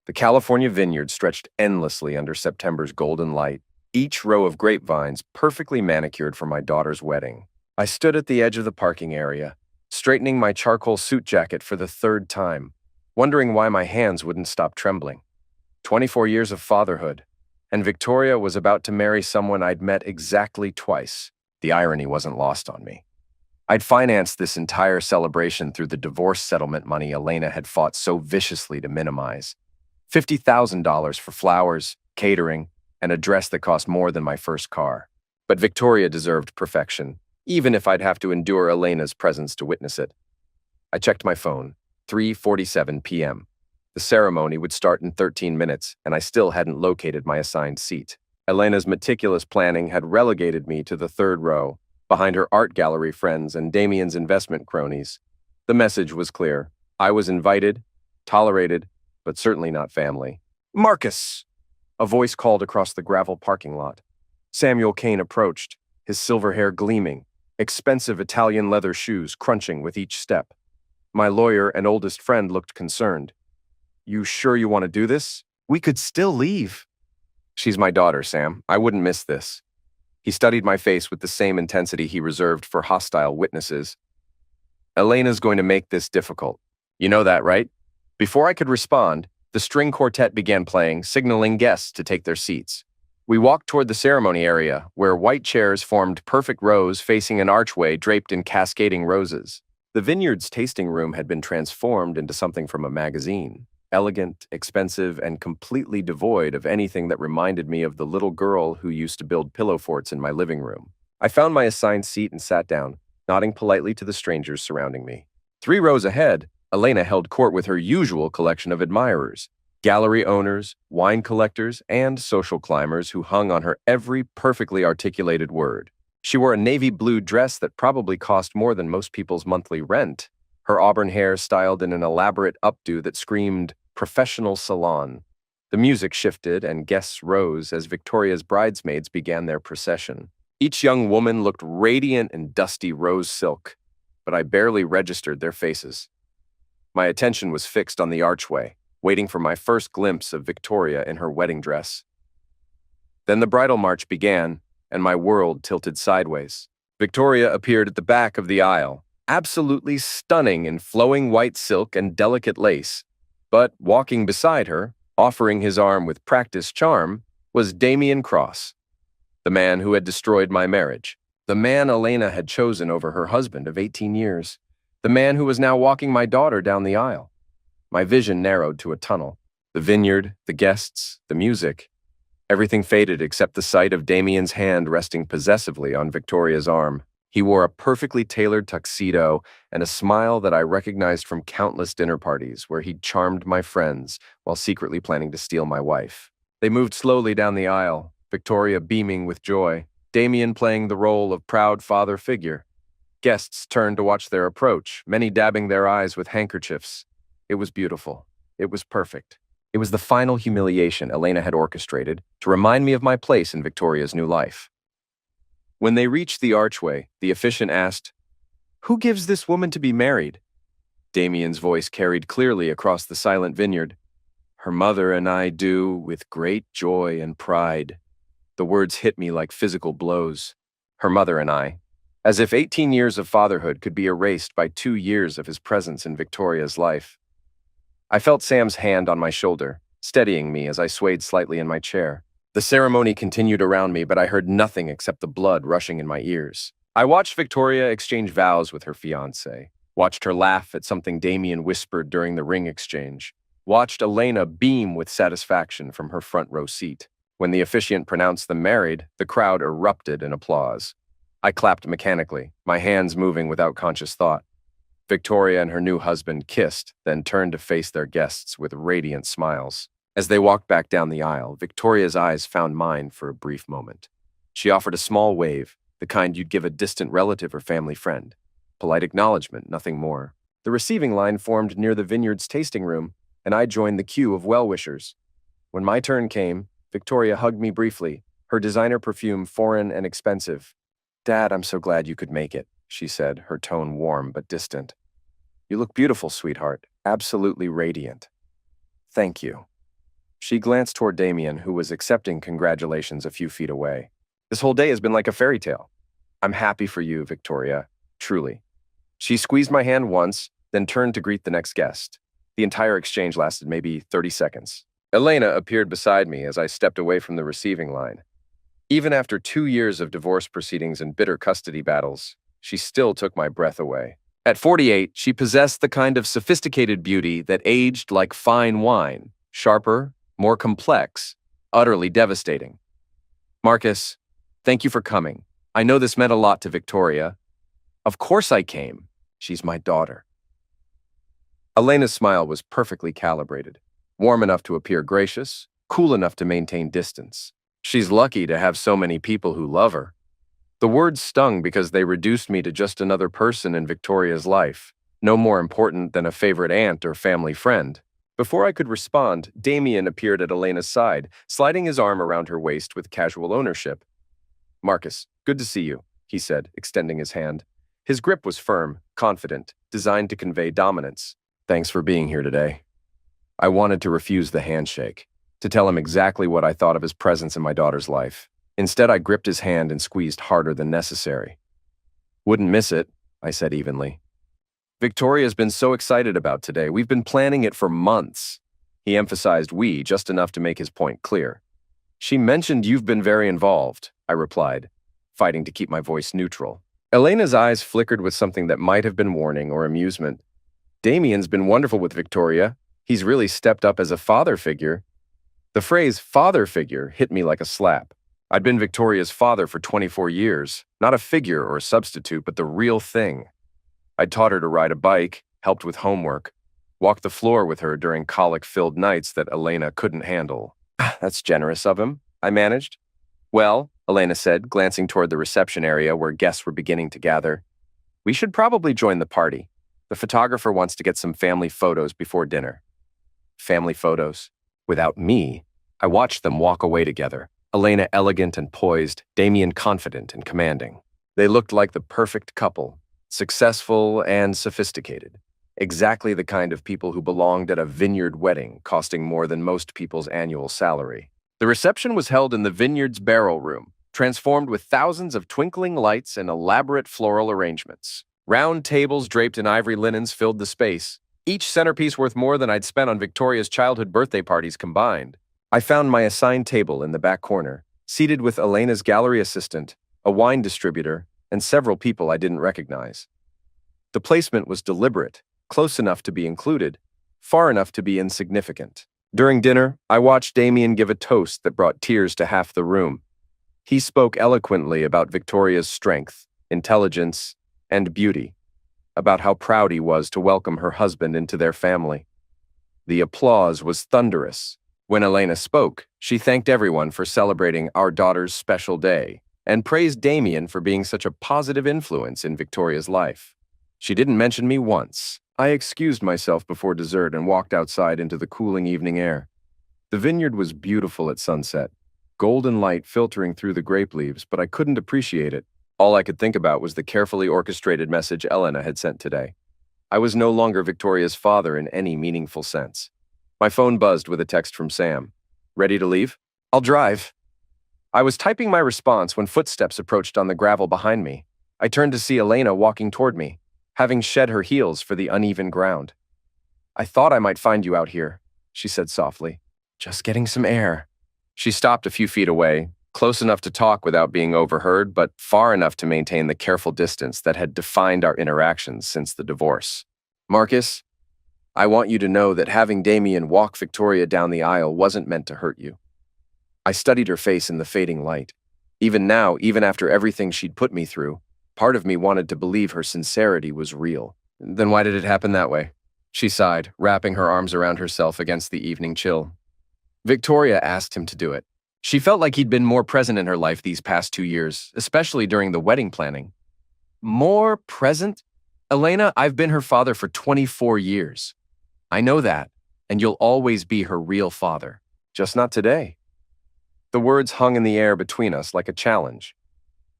The California vineyard stretched endlessly under September's golden light, each row of grapevines perfectly manicured for my daughter's wedding. I stood at the edge of the parking area, straightening my charcoal suit jacket for the third time, wondering why my hands wouldn't stop trembling. 24 years of fatherhood, and Victoria was about to marry someone I'd met exactly twice. The irony wasn't lost on me. I'd financed this entire celebration through the divorce settlement money Elena had fought so viciously to minimize. $50,000 for flowers, catering, and a dress that cost more than my first car. But Victoria deserved perfection, even if I'd have to endure Elena's presence to witness it. I checked my phone, 3:47 p.m. The ceremony would start in 13 minutes, and I still hadn't located my assigned seat. Elena's meticulous planning had relegated me to the third row, behind her art gallery friends and Damien's investment cronies. The message was clear. I was invited, tolerated, but certainly not family. "Marcus!" A voice called across the gravel parking lot. Samuel Kane approached, his silver hair gleaming, expensive Italian leather shoes crunching with each step. My lawyer and oldest friend looked concerned. "You sure you want to do this? We could still leave." "She's my daughter, Sam. I wouldn't miss this." He studied my face with the same intensity he reserved for hostile witnesses. "Elena's going to make this difficult. You know that, right?" Before I could respond, the string quartet began playing, signaling guests to take their seats. We walked toward the ceremony area, where white chairs formed perfect rows facing an archway draped in cascading roses. The vineyard's tasting room had been transformed into something from a magazine, elegant, expensive, and completely devoid of anything that reminded me of the little girl who used to build pillow forts in my living room. I found my assigned seat and sat down, nodding politely to the strangers surrounding me. 3 rows ahead, Elena held court with her usual collection of admirers, gallery owners, wine collectors, and social climbers who hung on her every perfectly articulated word. She wore a navy blue dress that probably cost more than most people's monthly rent, her auburn hair styled in an elaborate updo that screamed professional salon. The music shifted and guests rose as Victoria's bridesmaids began their procession. Each young woman looked radiant in dusty rose silk, but I barely registered their faces. My attention was fixed on the archway, waiting for my first glimpse of Victoria in her wedding dress. Then the bridal march began, and my world tilted sideways. Victoria appeared at the back of the aisle, absolutely stunning in flowing white silk and delicate lace. But walking beside her, offering his arm with practiced charm, was Damien Cross, the man who had destroyed my marriage, the man Elena had chosen over her husband of 18 years. The man who was now walking my daughter down the aisle. My vision narrowed to a tunnel. The vineyard, the guests, the music. Everything faded except the sight of Damien's hand resting possessively on Victoria's arm. He wore a perfectly tailored tuxedo and a smile that I recognized from countless dinner parties where he'd charmed my friends while secretly planning to steal my wife. They moved slowly down the aisle, Victoria beaming with joy, Damien playing the role of proud father figure. Guests turned to watch their approach, many dabbing their eyes with handkerchiefs. It was beautiful. It was perfect. It was the final humiliation Elena had orchestrated to remind me of my place in Victoria's new life. When they reached the archway, the officiant asked, "Who gives this woman to be married?" Damien's voice carried clearly across the silent vineyard. "Her mother and I do with great joy and pride." The words hit me like physical blows. Her mother and I. As if 18 years of fatherhood could be erased by 2 years of his presence in Victoria's life. I felt Sam's hand on my shoulder, steadying me as I swayed slightly in my chair. The ceremony continued around me, but I heard nothing except the blood rushing in my ears. I watched Victoria exchange vows with her fiancé, watched her laugh at something Damien whispered during the ring exchange, watched Elena beam with satisfaction from her front row seat. When the officiant pronounced them married, the crowd erupted in applause. I clapped mechanically, my hands moving without conscious thought. Victoria and her new husband kissed, then turned to face their guests with radiant smiles. As they walked back down the aisle, Victoria's eyes found mine for a brief moment. She offered a small wave, the kind you'd give a distant relative or family friend. Polite acknowledgement, nothing more. The receiving line formed near the vineyard's tasting room, and I joined the queue of well-wishers. When my turn came, Victoria hugged me briefly, her designer perfume foreign and expensive. "Dad, I'm so glad you could make it," she said, her tone warm but distant. "You look beautiful, sweetheart. Absolutely radiant." "Thank you." She glanced toward Damien, who was accepting congratulations a few feet away. This whole day has been like a fairy tale. I'm happy for you, Victoria. Truly. She squeezed my hand once, then turned to greet the next guest. The entire exchange lasted maybe 30 seconds. Elena appeared beside me as I stepped away from the receiving line. Even after 2 years of divorce proceedings and bitter custody battles, she still took my breath away. At 48, she possessed the kind of sophisticated beauty that aged like fine wine, sharper, more complex, utterly devastating. Marcus, thank you for coming. I know this meant a lot to Victoria. Of course I came. She's my daughter. Elena's smile was perfectly calibrated, warm enough to appear gracious, cool enough to maintain distance. She's lucky to have so many people who love her. The words stung because they reduced me to just another person in Victoria's life, no more important than a favorite aunt or family friend. Before I could respond, Damien appeared at Elena's side, sliding his arm around her waist with casual ownership. Marcus, good to see you, he said, extending his hand. His grip was firm, confident, designed to convey dominance. Thanks for being here today. I wanted to refuse the handshake, to tell him exactly what I thought of his presence in my daughter's life. Instead, I gripped his hand and squeezed harder than necessary. Wouldn't miss it, I said evenly. Victoria's been so excited about today. We've been planning it for months. He emphasized we just enough to make his point clear. She mentioned you've been very involved, I replied, fighting to keep my voice neutral. Elena's eyes flickered with something that might have been warning or amusement. Damien's been wonderful with Victoria. He's really stepped up as a father figure. The phrase father figure hit me like a slap. I'd been Victoria's father for 24 years, not a figure or a substitute, but the real thing. I'd taught her to ride a bike, helped with homework, walked the floor with her during colic-filled nights that Elena couldn't handle. That's generous of him, I managed. Well, Elena said, glancing toward the reception area where guests were beginning to gather, we should probably join the party. The photographer wants to get some family photos before dinner. Family photos? Without me, I watched them walk away together. Elena elegant and poised, Damien confident and commanding. They looked like the perfect couple, successful and sophisticated. Exactly the kind of people who belonged at a vineyard wedding costing more than most people's annual salary. The reception was held in the vineyard's barrel room, transformed with thousands of twinkling lights and elaborate floral arrangements. Round tables draped in ivory linens filled the space, each centerpiece worth more than I'd spent on Victoria's childhood birthday parties combined. I found my assigned table in the back corner, seated with Elena's gallery assistant, a wine distributor, and several people I didn't recognize. The placement was deliberate, close enough to be included, far enough to be insignificant. During dinner, I watched Damien give a toast that brought tears to half the room. He spoke eloquently about Victoria's strength, intelligence, and beauty, about how proud he was to welcome her husband into their family. The applause was thunderous. When Elena spoke, she thanked everyone for celebrating our daughter's special day and praised Damien for being such a positive influence in Victoria's life. She didn't mention me once. I excused myself before dessert and walked outside into the cooling evening air. The vineyard was beautiful at sunset, golden light filtering through the grape leaves, but I couldn't appreciate it. All I could think about was the carefully orchestrated message Elena had sent today. I was no longer Victoria's father in any meaningful sense. My phone buzzed with a text from Sam. Ready to leave? I'll drive. I was typing my response when footsteps approached on the gravel behind me. I turned to see Elena walking toward me, having shed her heels for the uneven ground. I thought I might find you out here, she said softly. Just getting some air. She stopped a few feet away, close enough to talk without being overheard, but far enough to maintain the careful distance that had defined our interactions since the divorce. Marcus, I want you to know that having Damien walk Victoria down the aisle wasn't meant to hurt you. I studied her face in the fading light. Even now, even after everything she'd put me through, part of me wanted to believe her sincerity was real. Then why did it happen that way? She sighed, wrapping her arms around herself against the evening chill. Victoria asked him to do it. She felt like he'd been more present in her life these past 2 years, especially during the wedding planning. More present? Elena, I've been her father for 24 years. I know that, and you'll always be her real father. Just not today. The words hung in the air between us like a challenge.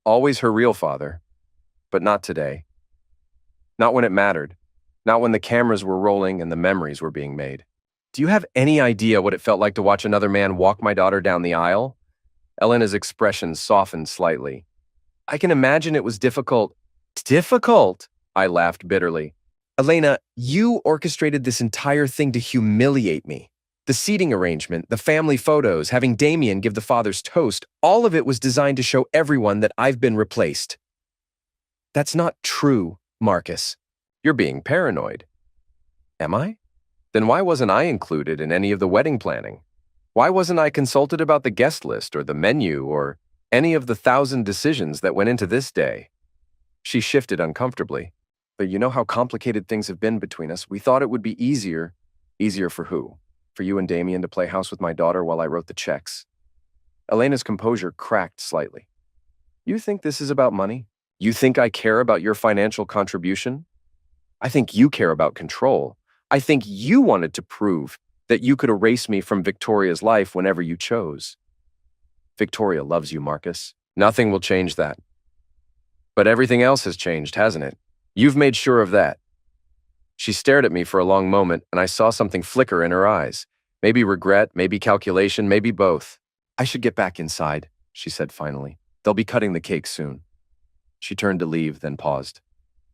Always her real father, but not today. Not when it mattered. Not when the cameras were rolling and the memories were being made. Do you have any idea what it felt like to watch another man walk my daughter down the aisle? Elena's expression softened slightly. I can imagine it was difficult. Difficult? I laughed bitterly. Elena, you orchestrated this entire thing to humiliate me. The seating arrangement, the family photos, having Damien give the father's toast, all of it was designed to show everyone that I've been replaced. That's not true, Marcus. You're being paranoid. Am I? Then why wasn't I included in any of the wedding planning? Why wasn't I consulted about the guest list or the menu or any of the 1,000 decisions that went into this day? She shifted uncomfortably. But you know how complicated things have been between us. We thought it would be easier. Easier for who? For you and Damien to play house with my daughter while I wrote the checks? Elena's composure cracked slightly. You think this is about money? You think I care about your financial contribution? I think you care about control. I think you wanted to prove that you could erase me from Victoria's life whenever you chose. Victoria loves you, Marcus. Nothing will change that. But everything else has changed, hasn't it? You've made sure of that. She stared at me for a long moment, and I saw something flicker in her eyes. Maybe regret, maybe calculation, maybe both. I should get back inside, she said finally. They'll be cutting the cake soon. She turned to leave, then paused.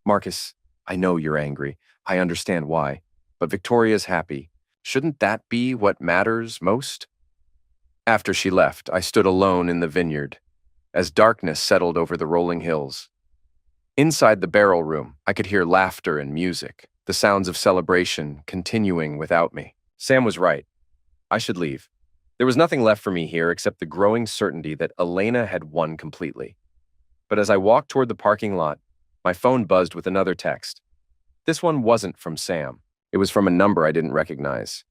Marcus, I know you're angry. I understand why. But Victoria's happy. Shouldn't that be what matters most? After she left, I stood alone in the vineyard, as darkness settled over the rolling hills. Inside the barrel room, I could hear laughter and music, the sounds of celebration continuing without me. Sam was right. I should leave. There was nothing left for me here except the growing certainty that Elena had won completely. But as I walked toward the parking lot, my phone buzzed with another text. This one wasn't from Sam. It was from a number I didn't recognize.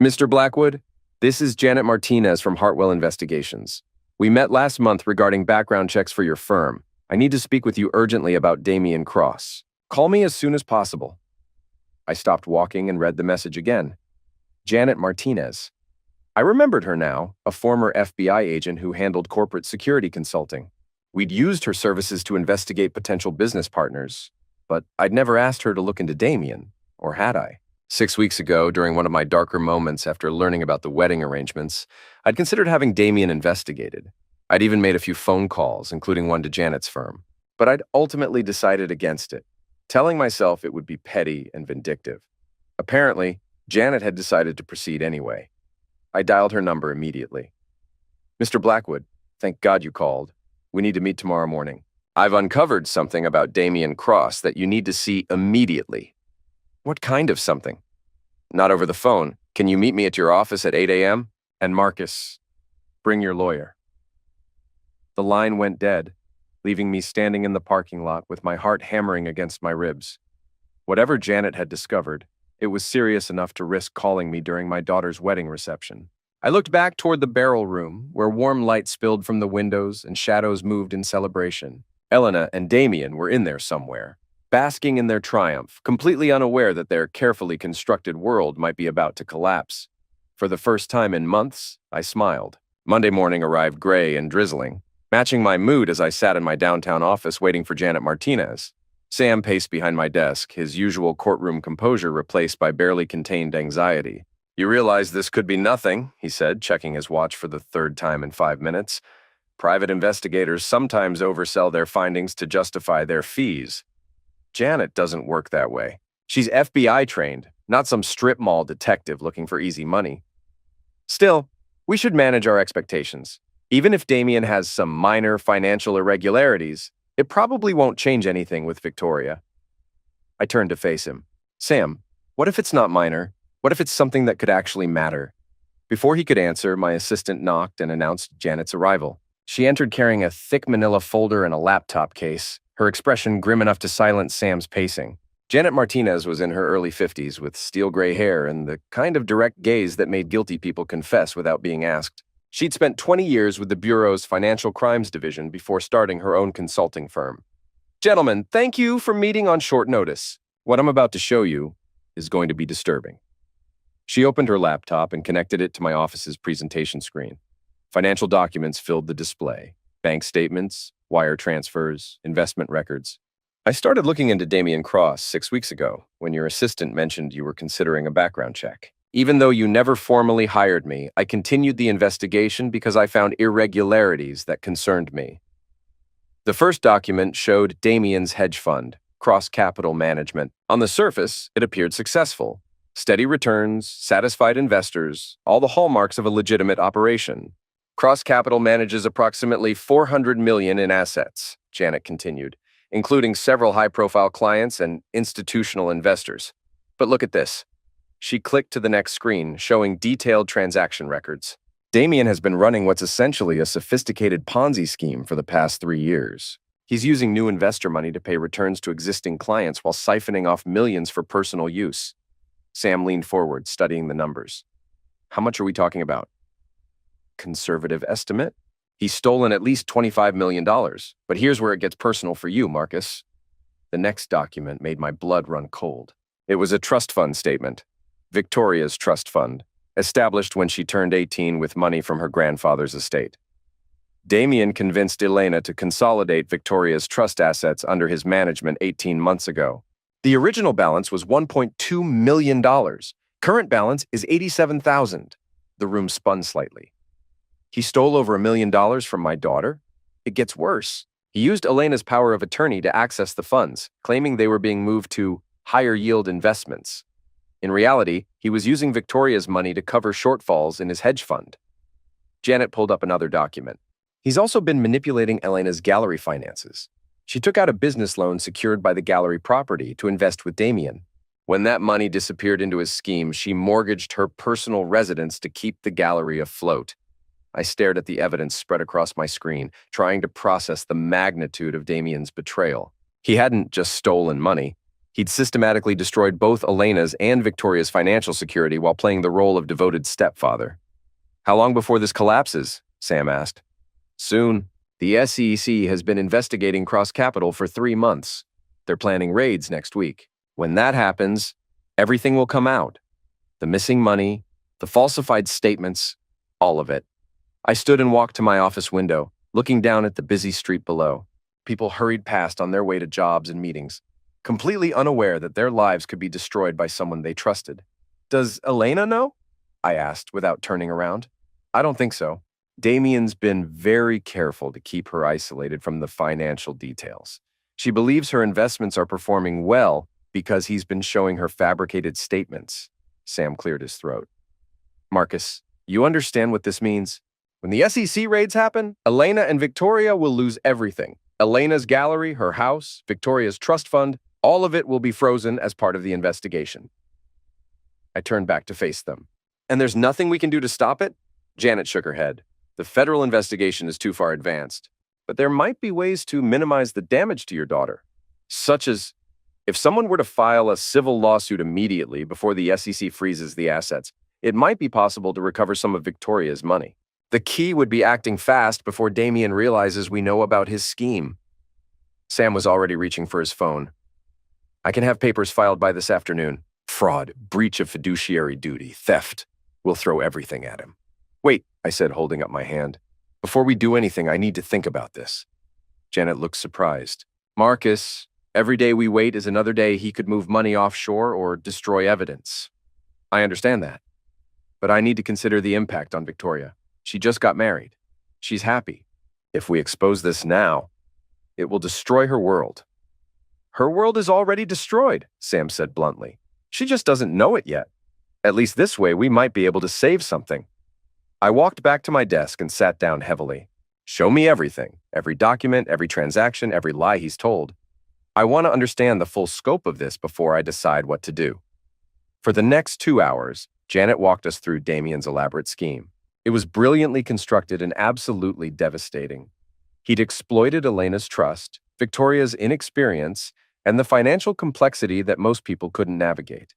Mr. Blackwood, this is Janet Martinez from Hartwell Investigations. We met last month regarding background checks for your firm. I need to speak with you urgently about Damien Cross. Call me as soon as possible. I stopped walking and read the message again. Janet Martinez. I remembered her now, a former FBI agent who handled corporate security consulting. We'd used her services to investigate potential business partners, but I'd never asked her to look into Damien, or had I? 6 weeks ago, during one of my darker moments after learning about the wedding arrangements, I'd considered having Damien investigated. I'd even made a few phone calls, including one to Janet's firm. But I'd ultimately decided against it, telling myself it would be petty and vindictive. Apparently, Janet had decided to proceed anyway. I dialed her number immediately. Mr. Blackwood, thank God you called. We need to meet tomorrow morning. I've uncovered something about Damien Cross that you need to see immediately. What kind of something? Not over the phone. Can you meet me at your office at 8 a.m.? And Marcus, bring your lawyer. The line went dead, leaving me standing in the parking lot with my heart hammering against my ribs. Whatever Janet had discovered, it was serious enough to risk calling me during my daughter's wedding reception. I looked back toward the barrel room, where warm light spilled from the windows and shadows moved in celebration. Elena and Damien were in there somewhere, basking in their triumph, completely unaware that their carefully constructed world might be about to collapse. For the first time in months, I smiled. Monday morning arrived gray and drizzling, matching my mood as I sat in my downtown office waiting for Janet Martinez. Sam paced behind my desk, his usual courtroom composure replaced by barely contained anxiety. You realize this could be nothing, he said, checking his watch for the third time in 5 minutes. Private investigators sometimes oversell their findings to justify their fees. Janet doesn't work that way. She's FBI trained, not some strip mall detective looking for easy money. Still, we should manage our expectations. Even if Damien has some minor financial irregularities, it probably won't change anything with Victoria. I turned to face him. Sam, what if it's not minor? What if it's something that could actually matter? Before he could answer, my assistant knocked and announced Janet's arrival. She entered carrying a thick manila folder and a laptop case, her expression grim enough to silence Sam's pacing. Janet Martinez was in her early 50s with steel gray hair and the kind of direct gaze that made guilty people confess without being asked. She'd spent 20 years with the Bureau's Financial Crimes Division before starting her own consulting firm. Gentlemen, thank you for meeting on short notice. What I'm about to show you is going to be disturbing. She opened her laptop and connected it to my office's presentation screen. Financial documents filled the display. Bank statements, wire transfers, investment records. I started looking into Damien Cross 6 weeks ago when your assistant mentioned you were considering a background check. Even though you never formally hired me, I continued the investigation because I found irregularities that concerned me. The first document showed Damien's hedge fund, Cross Capital Management. On the surface, it appeared successful. Steady returns, satisfied investors, all the hallmarks of a legitimate operation. Cross Capital manages approximately $400 million in assets, Janet continued, including several high-profile clients and institutional investors. But look at this. She clicked to the next screen, showing detailed transaction records. Damien has been running what's essentially a sophisticated Ponzi scheme for the past 3 years. He's using new investor money to pay returns to existing clients while siphoning off millions for personal use. Sam leaned forward, studying the numbers. How much are we talking about? Conservative estimate? He's stolen at least $25 million. But here's where it gets personal for you, Marcus. The next document made my blood run cold. It was a trust fund statement. Victoria's trust fund, established when she turned 18 with money from her grandfather's estate. Damien convinced Elena to consolidate Victoria's trust assets under his management 18 months ago. The original balance was $1.2 million. Current balance is $87,000. The room spun slightly. He stole over $1 million from my daughter? It gets worse. He used Elena's power of attorney to access the funds, claiming they were being moved to higher yield investments. In reality, he was using Victoria's money to cover shortfalls in his hedge fund. Janet pulled up another document. He's also been manipulating Elena's gallery finances. She took out a business loan secured by the gallery property to invest with Damien. When that money disappeared into his scheme, she mortgaged her personal residence to keep the gallery afloat. I stared at the evidence spread across my screen, trying to process the magnitude of Damien's betrayal. He hadn't just stolen money. He'd systematically destroyed both Elena's and Victoria's financial security while playing the role of devoted stepfather. How long before this collapses? Sam asked. Soon. The SEC has been investigating Cross Capital for 3 months. They're planning raids next week. When that happens, everything will come out. The missing money, the falsified statements, all of it. I stood and walked to my office window, looking down at the busy street below. People hurried past on their way to jobs and meetings, completely unaware that their lives could be destroyed by someone they trusted. Does Elena know? I asked without turning around. I don't think so. Damien's been very careful to keep her isolated from the financial details. She believes her investments are performing well because he's been showing her fabricated statements. Sam cleared his throat. Marcus, you understand what this means? When the SEC raids happen, Elena and Victoria will lose everything. Elena's gallery, her house, Victoria's trust fund, all of it will be frozen as part of the investigation. I turned back to face them. And there's nothing we can do to stop it? Janet shook her head. The federal investigation is too far advanced, but there might be ways to minimize the damage to your daughter, such as if someone were to file a civil lawsuit immediately before the SEC freezes the assets, it might be possible to recover some of Victoria's money. The key would be acting fast before Damien realizes we know about his scheme. Sam was already reaching for his phone. I can have papers filed by this afternoon. Fraud, breach of fiduciary duty, theft. We'll throw everything at him. Wait, I said, holding up my hand. Before we do anything, I need to think about this. Janet looked surprised. Marcus, every day we wait is another day he could move money offshore or destroy evidence. I understand that. But I need to consider the impact on Victoria. She just got married. She's happy. If we expose this now, it will destroy her world. Her world is already destroyed, Sam said bluntly. She just doesn't know it yet. At least this way we might be able to save something. I walked back to my desk and sat down heavily. Show me everything, every document, every transaction, every lie he's told. I want to understand the full scope of this before I decide what to do. For the next 2 hours, Janet walked us through Damien's elaborate scheme. It was brilliantly constructed and absolutely devastating. He'd exploited Elena's trust, Victoria's inexperience, and the financial complexity that most people couldn't navigate.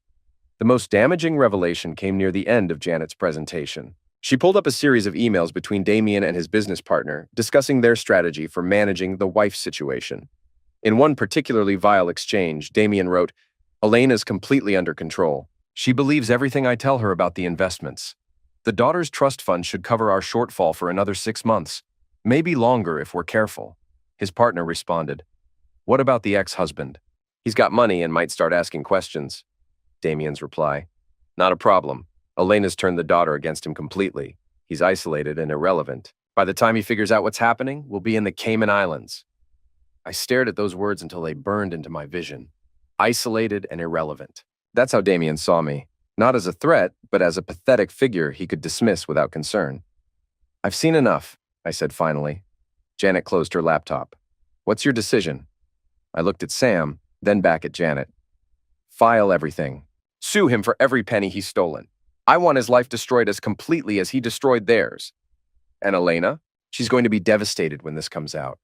The most damaging revelation came near the end of Janet's presentation. She pulled up a series of emails between Damien and his business partner, discussing their strategy for managing the wife situation. In one particularly vile exchange, Damien wrote, Elena's completely under control. She believes everything I tell her about the investments. The daughter's trust fund should cover our shortfall for another 6 months, maybe longer if we're careful. His partner responded, What about the ex-husband? He's got money and might start asking questions. Damien's reply, Not a problem. Elena's turned the daughter against him completely. He's isolated and irrelevant. By the time he figures out what's happening, we'll be in the Cayman Islands. I stared at those words until they burned into my vision. Isolated and irrelevant. That's how Damien saw me. Not as a threat, but as a pathetic figure he could dismiss without concern. I've seen enough, I said finally. Janet closed her laptop. What's your decision? I looked at Sam, then back at Janet. File everything. Sue him for every penny he's stolen. I want his life destroyed as completely as he destroyed theirs. And Elena? She's going to be devastated when this comes out.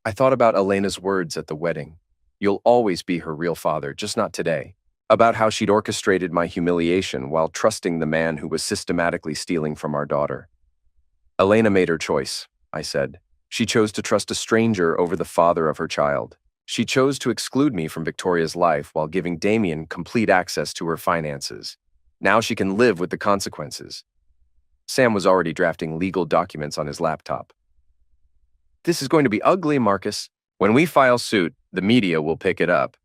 I thought about Elena's words at the wedding. You'll always be her real father, just not today. About how she'd orchestrated my humiliation while trusting the man who was systematically stealing from our daughter. Elena made her choice, I said. She chose to trust a stranger over the father of her child. She chose to exclude me from Victoria's life while giving Damien complete access to her finances. Now she can live with the consequences. Sam was already drafting legal documents on his laptop. This is going to be ugly, Marcus. When we file suit, the media will pick it up.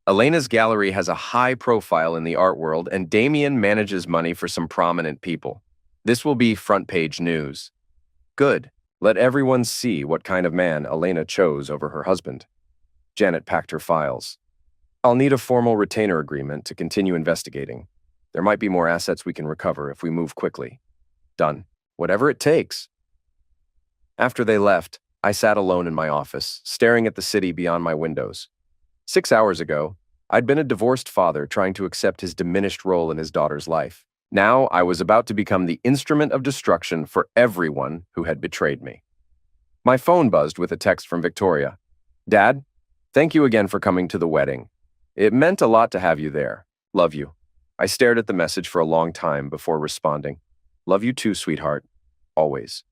Elena's gallery has a high profile in the art world, and Damien manages money for some prominent people. This will be front-page news. Good. Let everyone see what kind of man Elena chose over her husband. Janet packed her files. I'll need a formal retainer agreement to continue investigating. There might be more assets we can recover if we move quickly. Done. Whatever it takes. After they left, I sat alone in my office, staring at the city beyond my windows. 6 hours ago, I'd been a divorced father trying to accept his diminished role in his daughter's life. Now I was about to become the instrument of destruction for everyone who had betrayed me. My phone buzzed with a text from Victoria. Dad, thank you again for coming to the wedding. It meant a lot to have you there. Love you. I stared at the message for a long time before responding. Love you too, sweetheart. Always.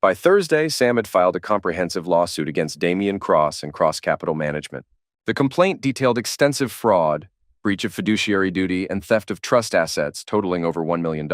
By Thursday, Sam had filed a comprehensive lawsuit against Damien Cross and Cross Capital Management. The complaint detailed extensive fraud, breach of fiduciary duty, and theft of trust assets totaling over $1 million.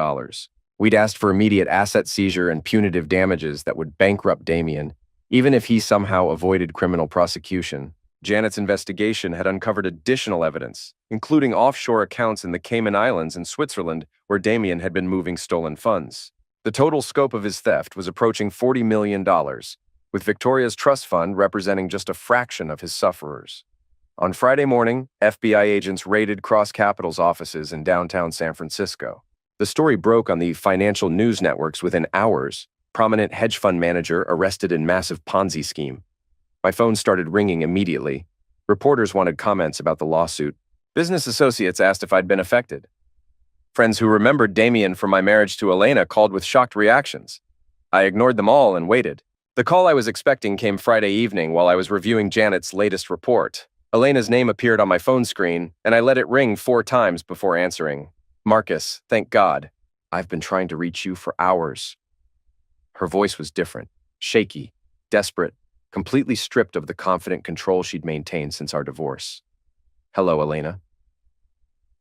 We'd asked for immediate asset seizure and punitive damages that would bankrupt Damien, even if he somehow avoided criminal prosecution. Janet's investigation had uncovered additional evidence, including offshore accounts in the Cayman Islands and Switzerland where Damien had been moving stolen funds. The total scope of his theft was approaching $40 million, with Victoria's trust fund representing just a fraction of his sufferers. On Friday morning, FBI agents raided Cross Capital's offices in downtown San Francisco. The story broke on the financial news networks within hours. Prominent hedge fund manager arrested in massive Ponzi scheme. My phone started ringing immediately. Reporters wanted comments about the lawsuit. Business associates asked if I'd been affected. Friends who remembered Damien from my marriage to Elena called with shocked reactions. I ignored them all and waited. The call I was expecting came Friday evening while I was reviewing Janet's latest report. Elena's name appeared on my phone screen, and I let it ring 4 times before answering. Marcus, thank God. I've been trying to reach you for hours. Her voice was different, shaky, desperate, completely stripped of the confident control she'd maintained since our divorce. Hello, Elena.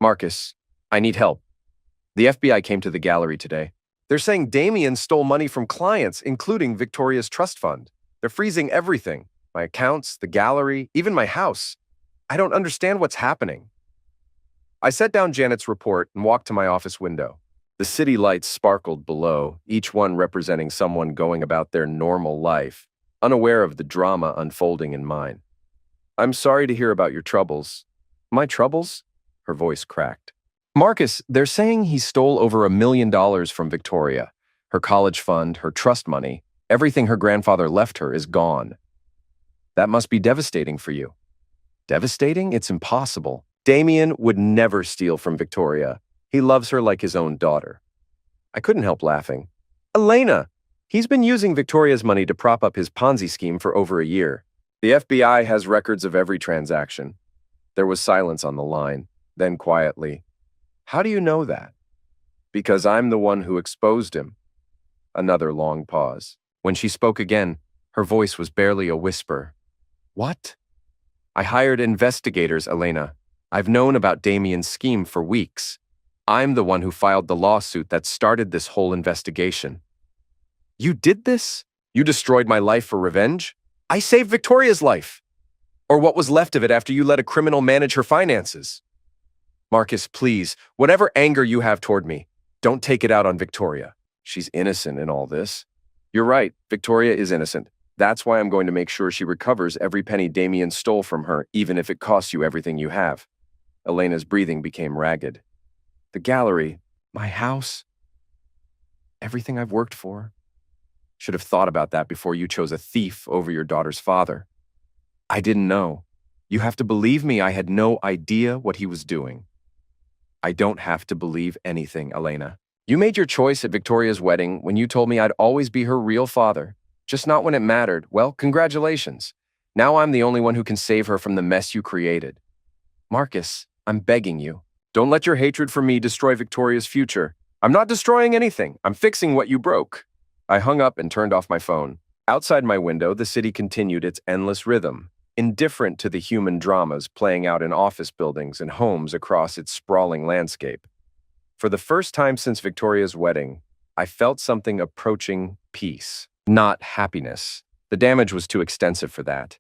Marcus, I need help. The FBI came to the gallery today. They're saying Damien stole money from clients, including Victoria's trust fund. They're freezing everything. My accounts, the gallery, even my house. I don't understand what's happening. I set down Janet's report and walked to my office window. The city lights sparkled below, each one representing someone going about their normal life, unaware of the drama unfolding in mine. I'm sorry to hear about your troubles. My troubles? Her voice cracked. Marcus, they're saying he stole over $1 million from Victoria. Her college fund, her trust money, everything her grandfather left her is gone. That must be devastating for you. Devastating? It's impossible. Damien would never steal from Victoria. He loves her like his own daughter. I couldn't help laughing. Elena! He's been using Victoria's money to prop up his Ponzi scheme for over a year. The FBI has records of every transaction. There was silence on the line. Then quietly, how do you know that? Because I'm the one who exposed him. Another long pause. When she spoke again, her voice was barely a whisper. What? I hired investigators, Elena. I've known about Damien's scheme for weeks. I'm the one who filed the lawsuit that started this whole investigation. You did this? You destroyed my life for revenge? I saved Victoria's life. Or what was left of it after you let a criminal manage her finances. Marcus, please, whatever anger you have toward me, Don't take it out on Victoria. She's innocent in all this. You're right, Victoria is innocent. That's why I'm going to make sure she recovers every penny Damien stole from her, even if it costs you everything you have. Elena's breathing became ragged. The gallery, my house, everything I've worked for. Should have thought about that before you chose a thief over your daughter's father. I didn't know. You have to believe me, I had no idea what he was doing. I don't have to believe anything, Elena. You made your choice at Victoria's wedding when you told me I'd always be her real father, just not when it mattered. Well, congratulations. Now I'm the only one who can save her from the mess you created. Marcus, I'm begging you. Don't let your hatred for me destroy Victoria's future. I'm not destroying anything. I'm fixing what you broke. I hung up and turned off my phone. Outside my window, the city continued its endless rhythm, indifferent to the human dramas playing out in office buildings and homes across its sprawling landscape. For the first time since Victoria's wedding, I felt something approaching peace, not happiness. The damage was too extensive for that,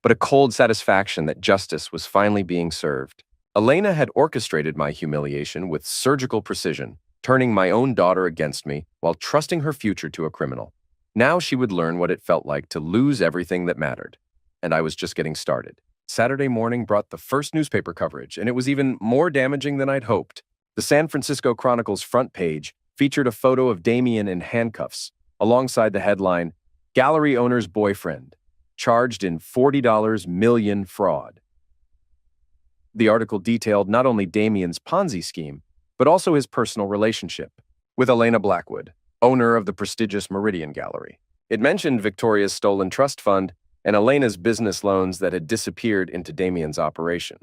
but a cold satisfaction that justice was finally being served. Elena had orchestrated my humiliation with surgical precision, turning my own daughter against me while trusting her future to a criminal. Now she would learn what it felt like to lose everything that mattered. And I was just getting started. Saturday morning brought the first newspaper coverage, and it was even more damaging than I'd hoped. The San Francisco Chronicle's front page featured a photo of Damien in handcuffs, alongside the headline, "Gallery Owner's Boyfriend, Charged in $40 million Fraud." The article detailed not only Damien's Ponzi scheme, but also his personal relationship with Elena Blackwood, owner of the prestigious Meridian Gallery. It mentioned Victoria's stolen trust fund and Elena's business loans that had disappeared into Damien's operation.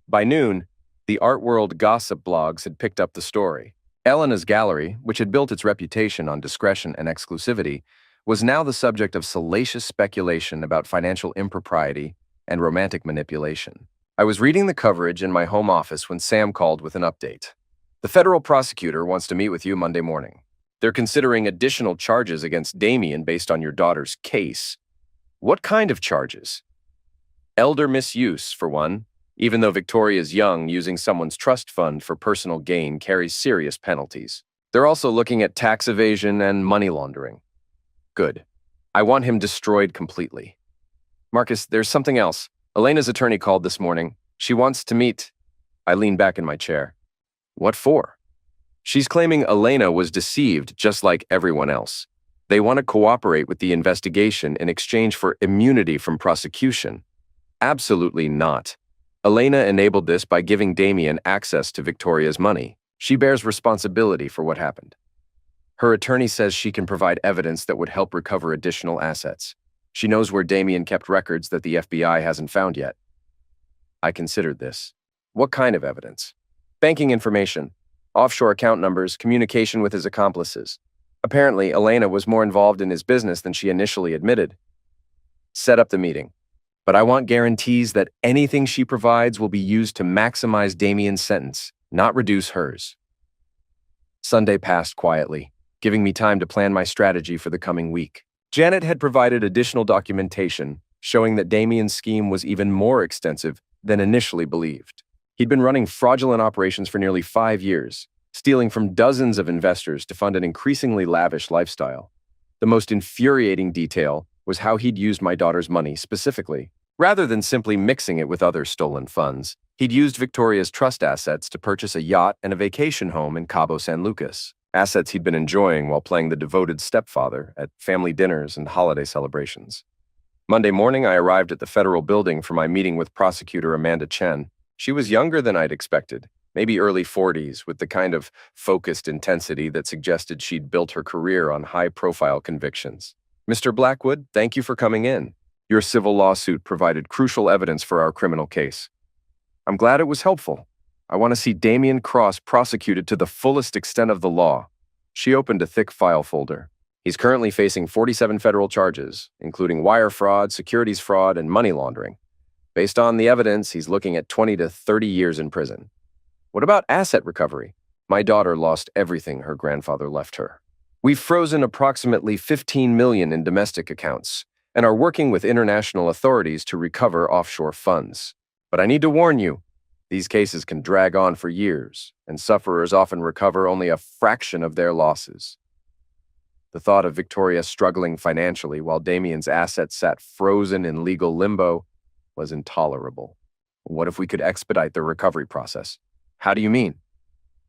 By noon, the art world gossip blogs had picked up the story. Elena's gallery, which had built its reputation on discretion and exclusivity, was now the subject of salacious speculation about financial impropriety and romantic manipulation. I was reading the coverage in my home office when Sam called with an update. The federal prosecutor wants to meet with you Monday morning. They're considering additional charges against Damien based on your daughter's case. What kind of charges? Elder misuse, for one. Even though Victoria's young, using someone's trust fund for personal gain carries serious penalties. They're also looking at tax evasion and money laundering. Good. I want him destroyed completely. Marcus, there's something else. Elena's attorney called this morning. She wants to meet. I leaned back in my chair. What for? She's claiming Elena was deceived just like everyone else. They want to cooperate with the investigation in exchange for immunity from prosecution. Absolutely not. Elena enabled this by giving Damien access to Victoria's money. She bears responsibility for what happened. Her attorney says she can provide evidence that would help recover additional assets. She knows where Damien kept records that the FBI hasn't found yet. I considered this. What kind of evidence? Banking information, offshore account numbers, communication with his accomplices. Apparently, Elena was more involved in his business than she initially admitted. Set up the meeting. But I want guarantees that anything she provides will be used to maximize Damien's sentence, not reduce hers. Sunday passed quietly, giving me time to plan my strategy for the coming week. Janet had provided additional documentation showing that Damien's scheme was even more extensive than initially believed. He'd been running fraudulent operations for nearly 5 years, stealing from dozens of investors to fund an increasingly lavish lifestyle. The most infuriating detail was how he'd used my daughter's money specifically. Rather than simply mixing it with other stolen funds, he'd used Victoria's trust assets to purchase a yacht and a vacation home in Cabo San Lucas, assets he'd been enjoying while playing the devoted stepfather at family dinners and holiday celebrations. Monday morning, I arrived at the federal building for my meeting with prosecutor Amanda Chen. She was younger than I'd expected, maybe early 40s, with the kind of focused intensity that suggested she'd built her career on high-profile convictions. Mr. Blackwood, thank you for coming in. Your civil lawsuit provided crucial evidence for our criminal case. I'm glad it was helpful. I want to see Damien Cross prosecuted to the fullest extent of the law. She opened a thick file folder. He's currently facing 47 federal charges, including wire fraud, securities fraud, and money laundering. Based on the evidence, he's looking at 20 to 30 years in prison. What about asset recovery? My daughter lost everything her grandfather left her. We've frozen approximately $15 million in domestic accounts and are working with international authorities to recover offshore funds. But I need to warn you, These cases can drag on for years, and sufferers often recover only a fraction of their losses. The thought of Victoria struggling financially while Damien's assets sat frozen in legal limbo was intolerable. What if we could expedite the recovery process? How do you mean?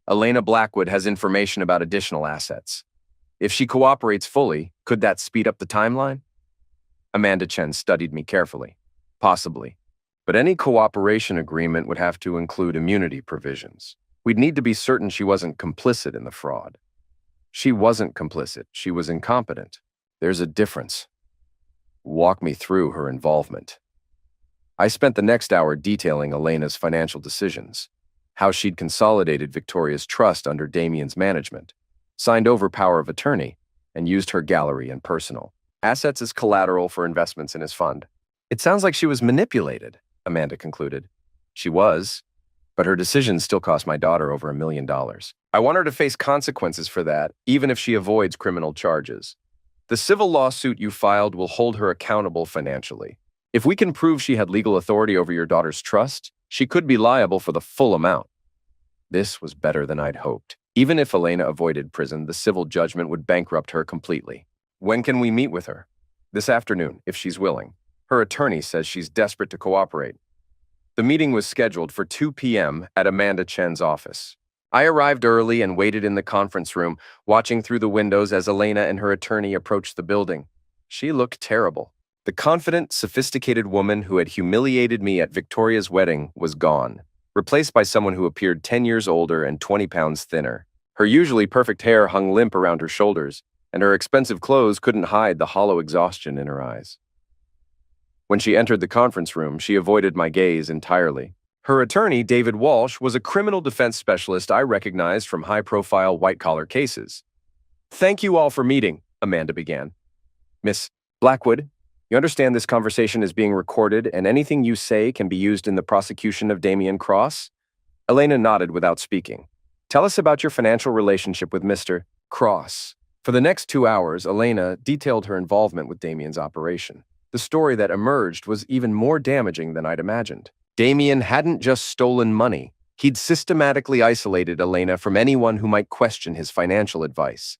Elena Blackwood has information about additional assets. If she cooperates fully, could that speed up the timeline? Amanda Chen studied me carefully. Possibly. But any cooperation agreement would have to include immunity provisions. We'd need to be certain she wasn't complicit in the fraud. She wasn't complicit. She was incompetent. There's a difference. Walk me through her involvement. I spent the next hour detailing Elena's financial decisions, how she'd consolidated Victoria's trust under Damien's management, signed over power of attorney, and used her gallery and personal assets as collateral for investments in his fund. It sounds like she was manipulated, Amanda concluded. She was, but her decisions still cost my daughter over $1 million. I want her to face consequences for that, even if she avoids criminal charges. The civil lawsuit you filed will hold her accountable financially. If we can prove she had legal authority over your daughter's trust, she could be liable for the full amount. This was better than I'd hoped. Even if Elena avoided prison, the civil judgment would bankrupt her completely. When can we meet with her? This afternoon, if she's willing. Her attorney says she's desperate to cooperate. The meeting was scheduled for 2 p.m. at Amanda Chen's office. I arrived early and waited in the conference room, watching through the windows as Elena and her attorney approached the building. She looked terrible. The confident, sophisticated woman who had humiliated me at Victoria's wedding was gone, replaced by someone who appeared 10 years older and 20 pounds thinner. Her usually perfect hair hung limp around her shoulders, and her expensive clothes couldn't hide the hollow exhaustion in her eyes. When she entered the conference room, she avoided my gaze entirely. Her attorney, David Walsh, was a criminal defense specialist I recognized from high-profile white-collar cases. "Thank you all for meeting," Amanda began. "Miss Blackwood, you understand this conversation is being recorded and anything you say can be used in the prosecution of Damien Cross?" Elena nodded without speaking. "Tell us about your financial relationship with Mr. Cross." For the next 2 hours, Elena detailed her involvement with Damien's operation. The story that emerged was even more damaging than I'd imagined. Damien hadn't just stolen money. He'd systematically isolated Elena from anyone who might question his financial advice.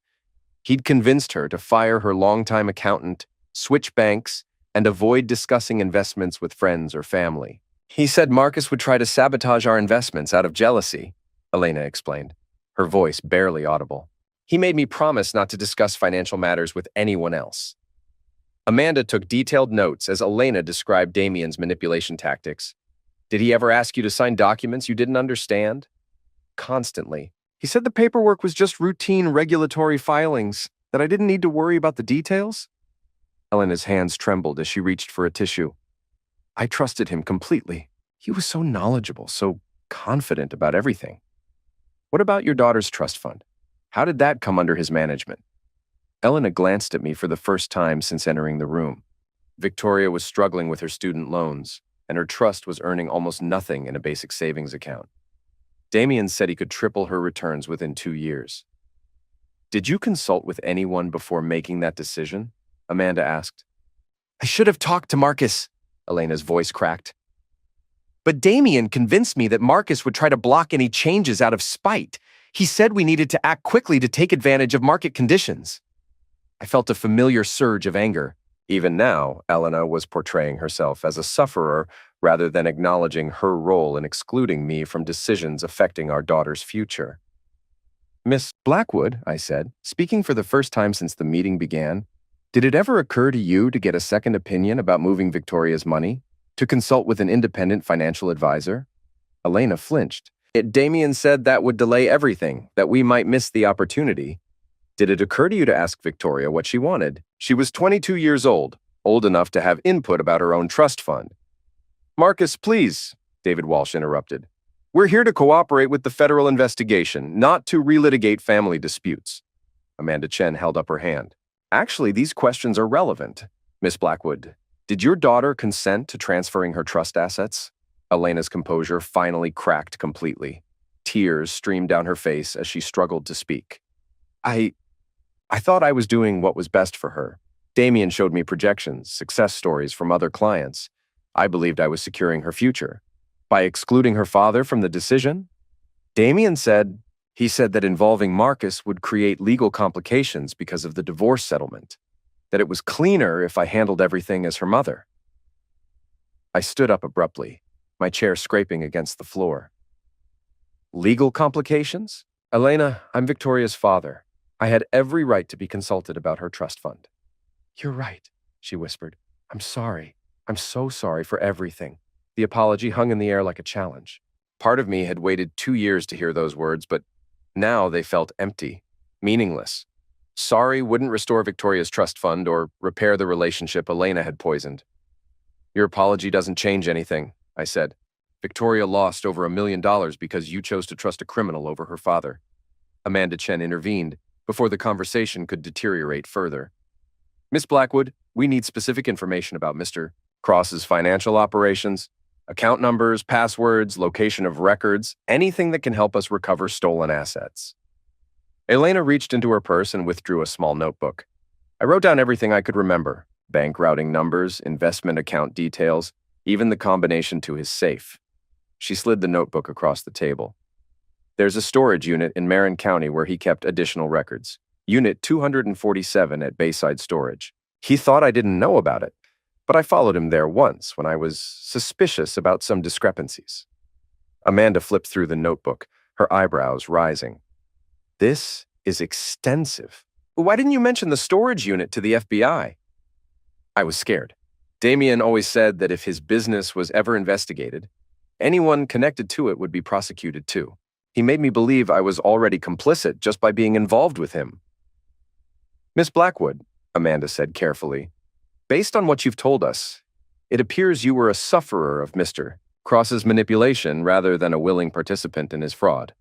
He'd convinced her to fire her longtime accountant, switch banks, and avoid discussing investments with friends or family. "He said Marcus would try to sabotage our investments out of jealousy," Elena explained, her voice barely audible. "He made me promise not to discuss financial matters with anyone else." Amanda took detailed notes as Elena described Damien's manipulation tactics. "Did he ever ask you to sign documents you didn't understand?" "Constantly. He said the paperwork was just routine regulatory filings, that I didn't need to worry about the details." Elena's hands trembled as she reached for a tissue. I trusted him completely. He was so knowledgeable, so confident about everything. "What about your daughter's trust fund? How did that come under his management?" Elena glanced at me for the first time since entering the room. Victoria was struggling with her student loans, and her trust was earning almost nothing in a basic savings account. Damien said he could triple her returns within 2 years. "Did you consult with anyone before making that decision?" Amanda asked. "I should have talked to Marcus," Elena's voice cracked. "But Damien convinced me that Marcus would try to block any changes out of spite. He said we needed to act quickly to take advantage of market conditions." I felt a familiar surge of anger. Even now, Elena was portraying herself as a sufferer rather than acknowledging her role in excluding me from decisions affecting our daughter's future. "Miss Blackwood," I said, speaking for the first time since the meeting began, "did it ever occur to you to get a second opinion about moving Victoria's money? To consult with an independent financial advisor?" Elena flinched. "Damien said that would delay everything, that we might miss the opportunity. Did it occur to you to ask Victoria what she wanted? She was 22 years old enough to have input about her own trust fund." "Marcus, please," David Walsh interrupted. "We're here to cooperate with the federal investigation, not to relitigate family disputes." Amanda Chen held up her hand. "Actually, these questions are relevant. Miss Blackwood, did your daughter consent to transferring her trust assets?" Elena's composure finally cracked completely. Tears streamed down her face as she struggled to speak. I thought I was doing what was best for her. Damien showed me projections, success stories from other clients. I believed I was securing her future. By excluding her father from the decision? Damien said, he said that involving Marcus would create legal complications because of the divorce settlement, that it was cleaner if I handled everything as her mother. I stood up abruptly, my chair scraping against the floor. Legal complications? Elena, I'm Victoria's father. I had every right to be consulted about her trust fund. You're right, she whispered. I'm sorry. I'm so sorry for everything. The apology hung in the air like a challenge. Part of me had waited 2 years to hear those words, but now they felt empty, meaningless. Sorry wouldn't restore Victoria's trust fund or repair the relationship Elena had poisoned. Your apology doesn't change anything, I said. Victoria lost over $1 million because you chose to trust a criminal over her father. Amanda Chen intervened before the conversation could deteriorate further. Miss Blackwood, we need specific information about Mr. Cross's financial operations, account numbers, passwords, location of records, anything that can help us recover stolen assets. Elena reached into her purse and withdrew a small notebook. I wrote down everything I could remember: bank routing numbers, investment account details, even the combination to his safe. She slid the notebook across the table. There's a storage unit in Marin County where he kept additional records. Unit 247 at Bayside Storage. He thought I didn't know about it, but I followed him there once when I was suspicious about some discrepancies. Amanda flipped through the notebook, her eyebrows rising. This is extensive. Why didn't you mention the storage unit to the FBI? I was scared. Damien always said that if his business was ever investigated, anyone connected to it would be prosecuted too. He made me believe I was already complicit just by being involved with him. Miss Blackwood, Amanda said carefully, based on what you've told us, it appears you were a sufferer of Mr. Cross's manipulation rather than a willing participant in his fraud.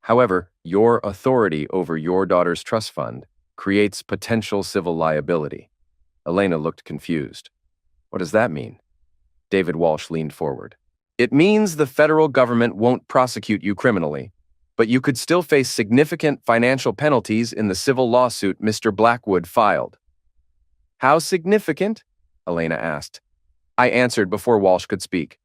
However, your authority over your daughter's trust fund creates potential civil liability. Elena looked confused. What does that mean? David Walsh leaned forward. It means the federal government won't prosecute you criminally, but you could still face significant financial penalties in the civil lawsuit Mr. Blackwood filed. How significant? Elena asked. I answered before Walsh could speak.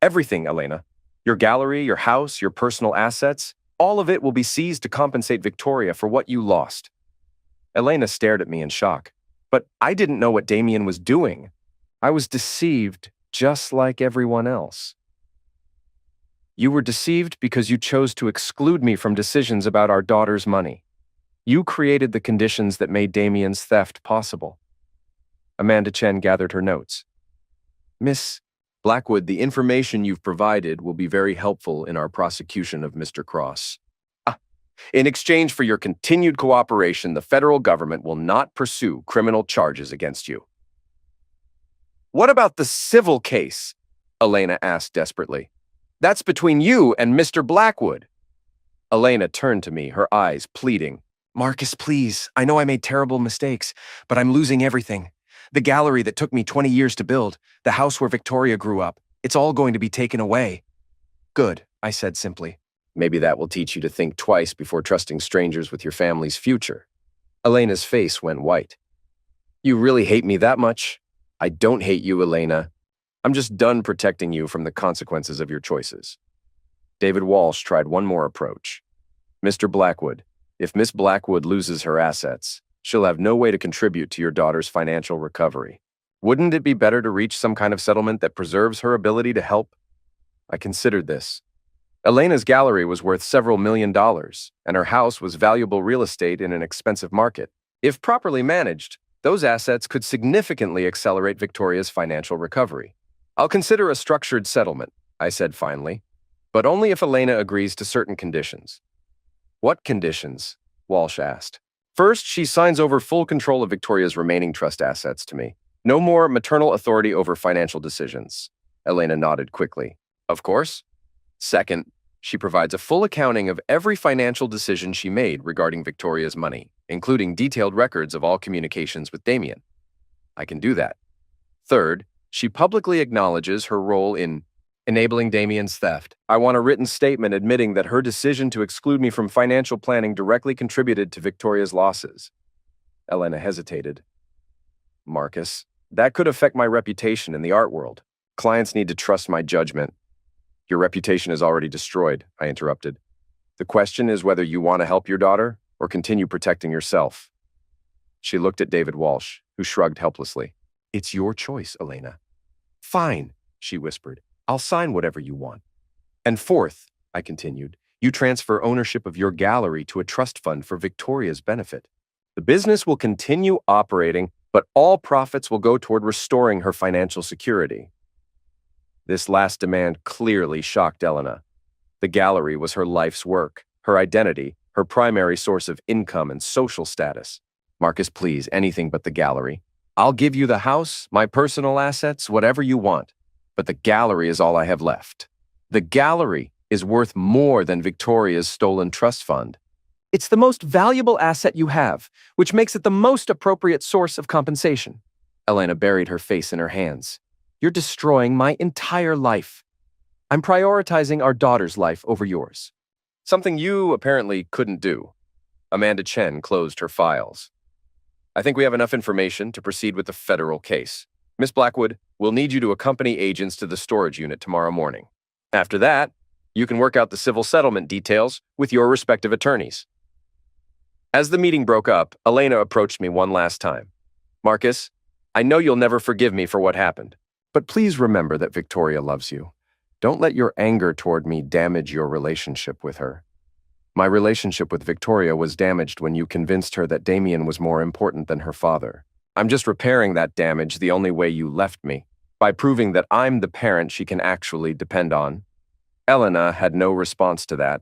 Everything, Elena. Your gallery, your house, your personal assets, all of it will be seized to compensate Victoria for what you lost. Elena stared at me in shock. But I didn't know what Damien was doing. I was deceived just like everyone else. You were deceived because you chose to exclude me from decisions about our daughter's money. You created the conditions that made Damien's theft possible. Amanda Chen gathered her notes. Miss Blackwood, the information you've provided will be very helpful in our prosecution of Mr. Cross. In exchange for your continued cooperation, the federal government will not pursue criminal charges against you. What about the civil case? Elena asked desperately. That's between you and Mr. Blackwood. Elena turned to me, her eyes pleading. Marcus, please, I know I made terrible mistakes, but I'm losing everything. The gallery that took me 20 years to build, the house where Victoria grew up, it's all going to be taken away. Good, I said simply. Maybe that will teach you to think twice before trusting strangers with your family's future. Elena's face went white. You really hate me that much? I don't hate you, Elena. I'm just done protecting you from the consequences of your choices. David Walsh tried one more approach. Mr. Blackwood, if Miss Blackwood loses her assets, she'll have no way to contribute to your daughter's financial recovery. Wouldn't it be better to reach some kind of settlement that preserves her ability to help? I considered this. Elena's gallery was worth several $1 million, and her house was valuable real estate in an expensive market. If properly managed, those assets could significantly accelerate Victoria's financial recovery. I'll consider a structured settlement, I said finally, but only if Elena agrees to certain conditions. What conditions? Walsh asked. First, she signs over full control of Victoria's remaining trust assets to me. No more maternal authority over financial decisions. Elena nodded quickly. Of course. Second, she provides a full accounting of every financial decision she made regarding Victoria's money, including detailed records of all communications with Damien. I can do that. Third, she publicly acknowledges her role in enabling Damien's theft. I want a written statement admitting that her decision to exclude me from financial planning directly contributed to Victoria's losses. Elena hesitated. Marcus, that could affect my reputation in the art world. Clients need to trust my judgment. Your reputation is already destroyed, I interrupted. The question is whether you want to help your daughter or continue protecting yourself. She looked at David Walsh, who shrugged helplessly. It's your choice, Elena. Fine, she whispered. I'll sign whatever you want. And fourth, I continued, you transfer ownership of your gallery to a trust fund for Victoria's benefit. The business will continue operating, but all profits will go toward restoring her financial security. This last demand clearly shocked Elena. The gallery was her life's work, her identity, her primary source of income and social status. Marcus, please, anything but the gallery. I'll give you the house, my personal assets, whatever you want. But the gallery is all I have left. The gallery is worth more than Victoria's stolen trust fund. It's the most valuable asset you have, which makes it the most appropriate source of compensation. Elena buried her face in her hands. You're destroying my entire life. I'm prioritizing our daughter's life over yours. Something you apparently couldn't do. Amanda Chen closed her files. I think we have enough information to proceed with the federal case. Miss Blackwood, we'll need you to accompany agents to the storage unit tomorrow morning. After that, you can work out the civil settlement details with your respective attorneys. As the meeting broke up, Elena approached me one last time. Marcus, I know you'll never forgive me for what happened, but please remember that Victoria loves you. Don't let your anger toward me damage your relationship with her. My relationship with Victoria was damaged when you convinced her that Damien was more important than her father. I'm just repairing that damage the only way you left me, by proving that I'm the parent she can actually depend on. Elena had no response to that.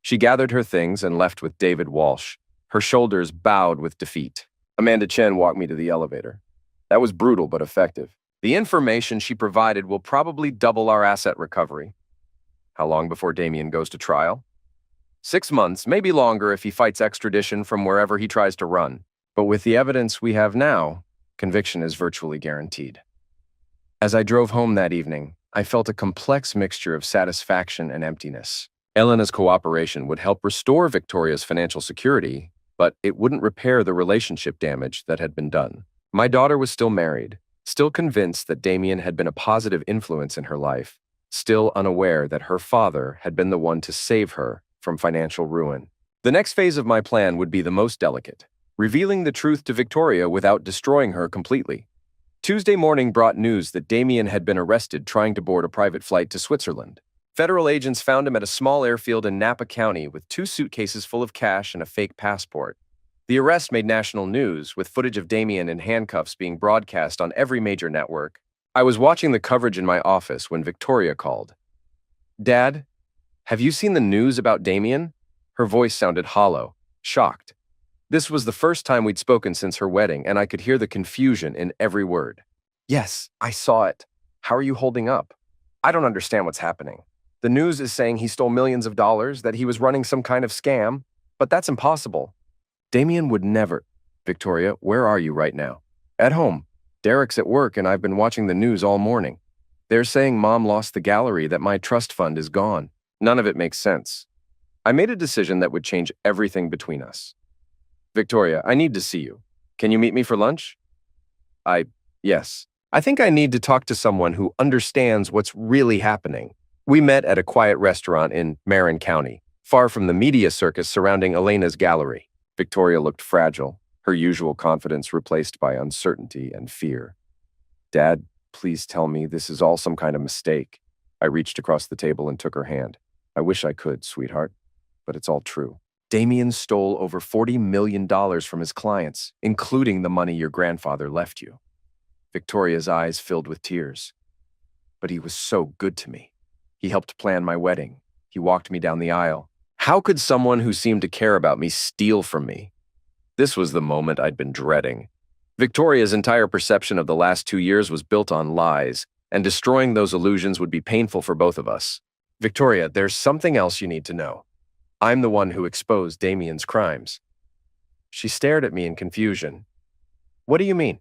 She gathered her things and left with David Walsh, her shoulders bowed with defeat. Amanda Chen walked me to the elevator. That was brutal but effective. The information she provided will probably double our asset recovery. How long before Damien goes to trial? 6 months, maybe longer if he fights extradition from wherever he tries to run. But with the evidence we have now, conviction is virtually guaranteed. As I drove home that evening, I felt a complex mixture of satisfaction and emptiness. Elena's cooperation would help restore Victoria's financial security, but it wouldn't repair the relationship damage that had been done. My daughter was still married, still convinced that Damien had been a positive influence in her life, still unaware that her father had been the one to save her from financial ruin. The next phase of my plan would be the most delicate, revealing the truth to Victoria without destroying her completely. Tuesday morning brought news that Damien had been arrested trying to board a private flight to Switzerland. Federal agents found him at a small airfield in Napa County with 2 suitcases full of cash and a fake passport. The arrest made national news, with footage of Damien in handcuffs being broadcast on every major network. I was watching the coverage in my office when Victoria called. Dad, have you seen the news about Damien? Her voice sounded hollow, shocked. This was the first time we'd spoken since her wedding, and I could hear the confusion in every word. Yes, I saw it. How are you holding up? I don't understand what's happening. The news is saying he stole millions of dollars, that he was running some kind of scam, but that's impossible. Damien would never. Victoria, where are you right now? At home. Derek's at work, and I've been watching the news all morning. They're saying Mom lost the gallery, that my trust fund is gone. None of it makes sense. I made a decision that would change everything between us. Victoria, I need to see you. Can you meet me for lunch? Yes. I think I need to talk to someone who understands what's really happening. We met at a quiet restaurant in Marin County, far from the media circus surrounding Elena's gallery. Victoria looked fragile, her usual confidence replaced by uncertainty and fear. Dad, please tell me this is all some kind of mistake. I reached across the table and took her hand. I wish I could, sweetheart, but it's all true. Damien stole over $40 million from his clients, including the money your grandfather left you. Victoria's eyes filled with tears. But he was so good to me. He helped plan my wedding. He walked me down the aisle. How could someone who seemed to care about me steal from me? This was the moment I'd been dreading. Victoria's entire perception of the last 2 years was built on lies, and destroying those illusions would be painful for both of us. Victoria, there's something else you need to know. I'm the one who exposed Damien's crimes. She stared at me in confusion. What do you mean?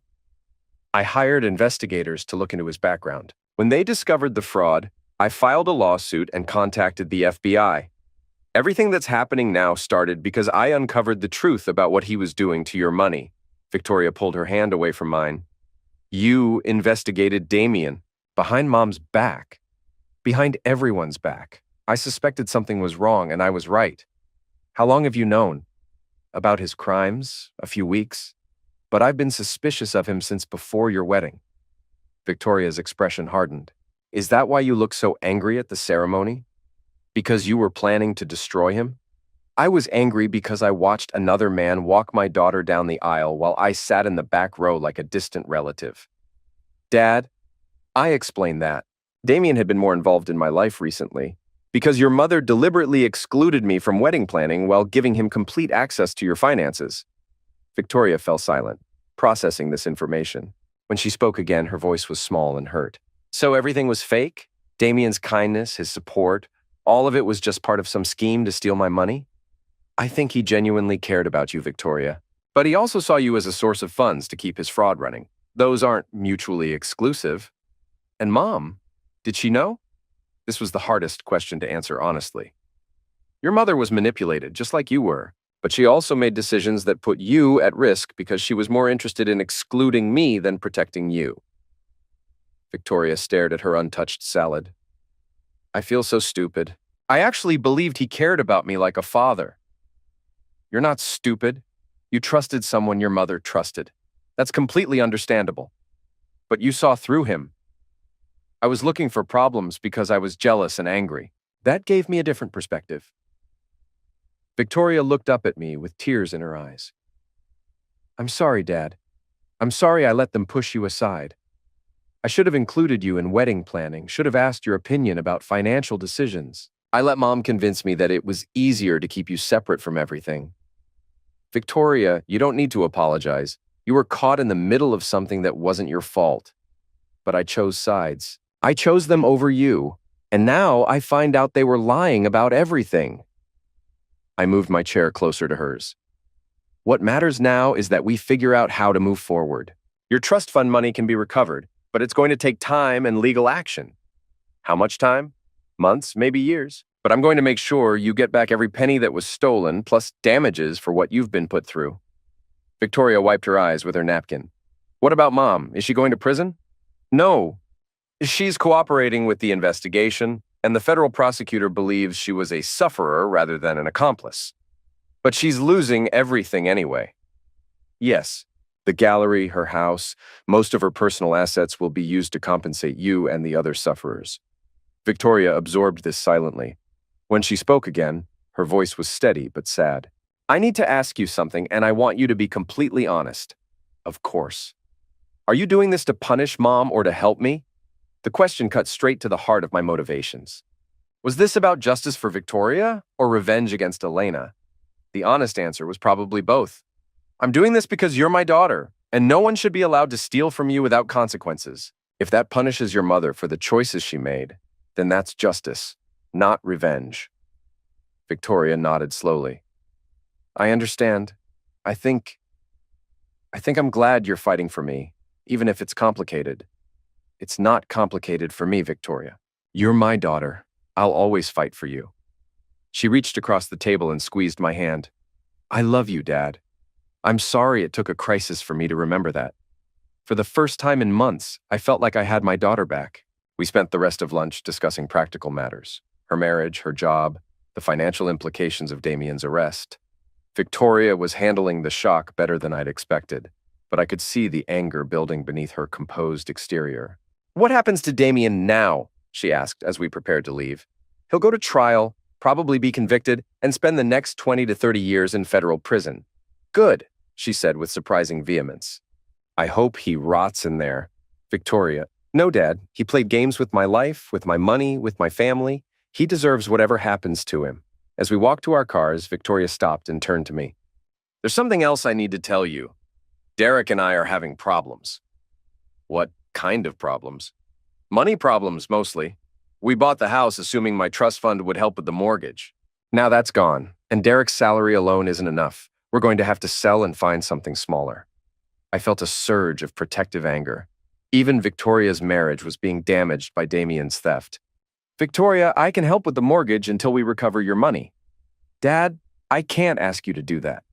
I hired investigators to look into his background. When they discovered the fraud, I filed a lawsuit and contacted the FBI. Everything that's happening now started because I uncovered the truth about what he was doing to your money. Victoria pulled her hand away from mine. You investigated Damien behind Mom's back. Behind everyone's back. I suspected something was wrong, and I was right. How long have you known? About his crimes? A few weeks? But I've been suspicious of him since before your wedding. Victoria's expression hardened. Is that why you look so angry at the ceremony? Because you were planning to destroy him? I was angry because I watched another man walk my daughter down the aisle while I sat in the back row like a distant relative. Dad, I explained that. Damien had been more involved in my life recently, because your mother deliberately excluded me from wedding planning while giving him complete access to your finances. Victoria fell silent, processing this information. When she spoke again, her voice was small and hurt. So everything was fake? Damien's kindness, his support, all of it was just part of some scheme to steal my money? I think he genuinely cared about you, Victoria. But he also saw you as a source of funds to keep his fraud running. Those aren't mutually exclusive. And Mom, did she know? This was the hardest question to answer honestly. Your mother was manipulated, just like you were, but she also made decisions that put you at risk because she was more interested in excluding me than protecting you. Victoria stared at her untouched salad. I feel so stupid. I actually believed he cared about me like a father. You're not stupid. You trusted someone your mother trusted. That's completely understandable. But you saw through him. I was looking for problems because I was jealous and angry. That gave me a different perspective. Victoria looked up at me with tears in her eyes. I'm sorry, Dad. I'm sorry I let them push you aside. I should have included you in wedding planning, should have asked your opinion about financial decisions. I let Mom convince me that it was easier to keep you separate from everything. Victoria, you don't need to apologize. You were caught in the middle of something that wasn't your fault. But I chose sides. I chose them over you, and now I find out they were lying about everything. I moved my chair closer to hers. What matters now is that we figure out how to move forward. Your trust fund money can be recovered, but it's going to take time and legal action. How much time? Months, maybe years. But I'm going to make sure you get back every penny that was stolen, plus damages for what you've been put through. Victoria wiped her eyes with her napkin. What about Mom? Is she going to prison? No. She's cooperating with the investigation, and the federal prosecutor believes she was a sufferer rather than an accomplice. But she's losing everything anyway. Yes, the gallery, her house, most of her personal assets will be used to compensate you and the other sufferers. Victoria absorbed this silently. When she spoke again, her voice was steady but sad. I need to ask you something, and I want you to be completely honest. Of course. Are you doing this to punish Mom or to help me? The question cut straight to the heart of my motivations. Was this about justice for Victoria or revenge against Elena? The honest answer was probably both. I'm doing this because you're my daughter, and no one should be allowed to steal from you without consequences. If that punishes your mother for the choices she made, then that's justice, not revenge. Victoria nodded slowly. I understand. I think I'm glad you're fighting for me, even if it's complicated. It's not complicated for me, Victoria. You're my daughter. I'll always fight for you. She reached across the table and squeezed my hand. I love you, Dad. I'm sorry it took a crisis for me to remember that. For the first time in months, I felt like I had my daughter back. We spent the rest of lunch discussing practical matters. Her marriage, her job, the financial implications of Damien's arrest. Victoria was handling the shock better than I'd expected, but I could see the anger building beneath her composed exterior. What happens to Damien now? She asked as we prepared to leave. He'll go to trial, probably be convicted, and spend the next 20 to 30 years in federal prison. Good, she said with surprising vehemence. I hope he rots in there. Victoria, no, Dad. He played games with my life, with my money, with my family. He deserves whatever happens to him. As we walked to our cars, Victoria stopped and turned to me. There's something else I need to tell you. Derek and I are having problems. What kind of problems? Money problems, mostly. We bought the house assuming my trust fund would help with the mortgage. Now that's gone, and Derek's salary alone isn't enough. We're going to have to sell and find something smaller. I felt a surge of protective anger. Even Victoria's marriage was being damaged by Damien's theft. Victoria, I can help with the mortgage until we recover your money. Dad, I can't ask you to do that.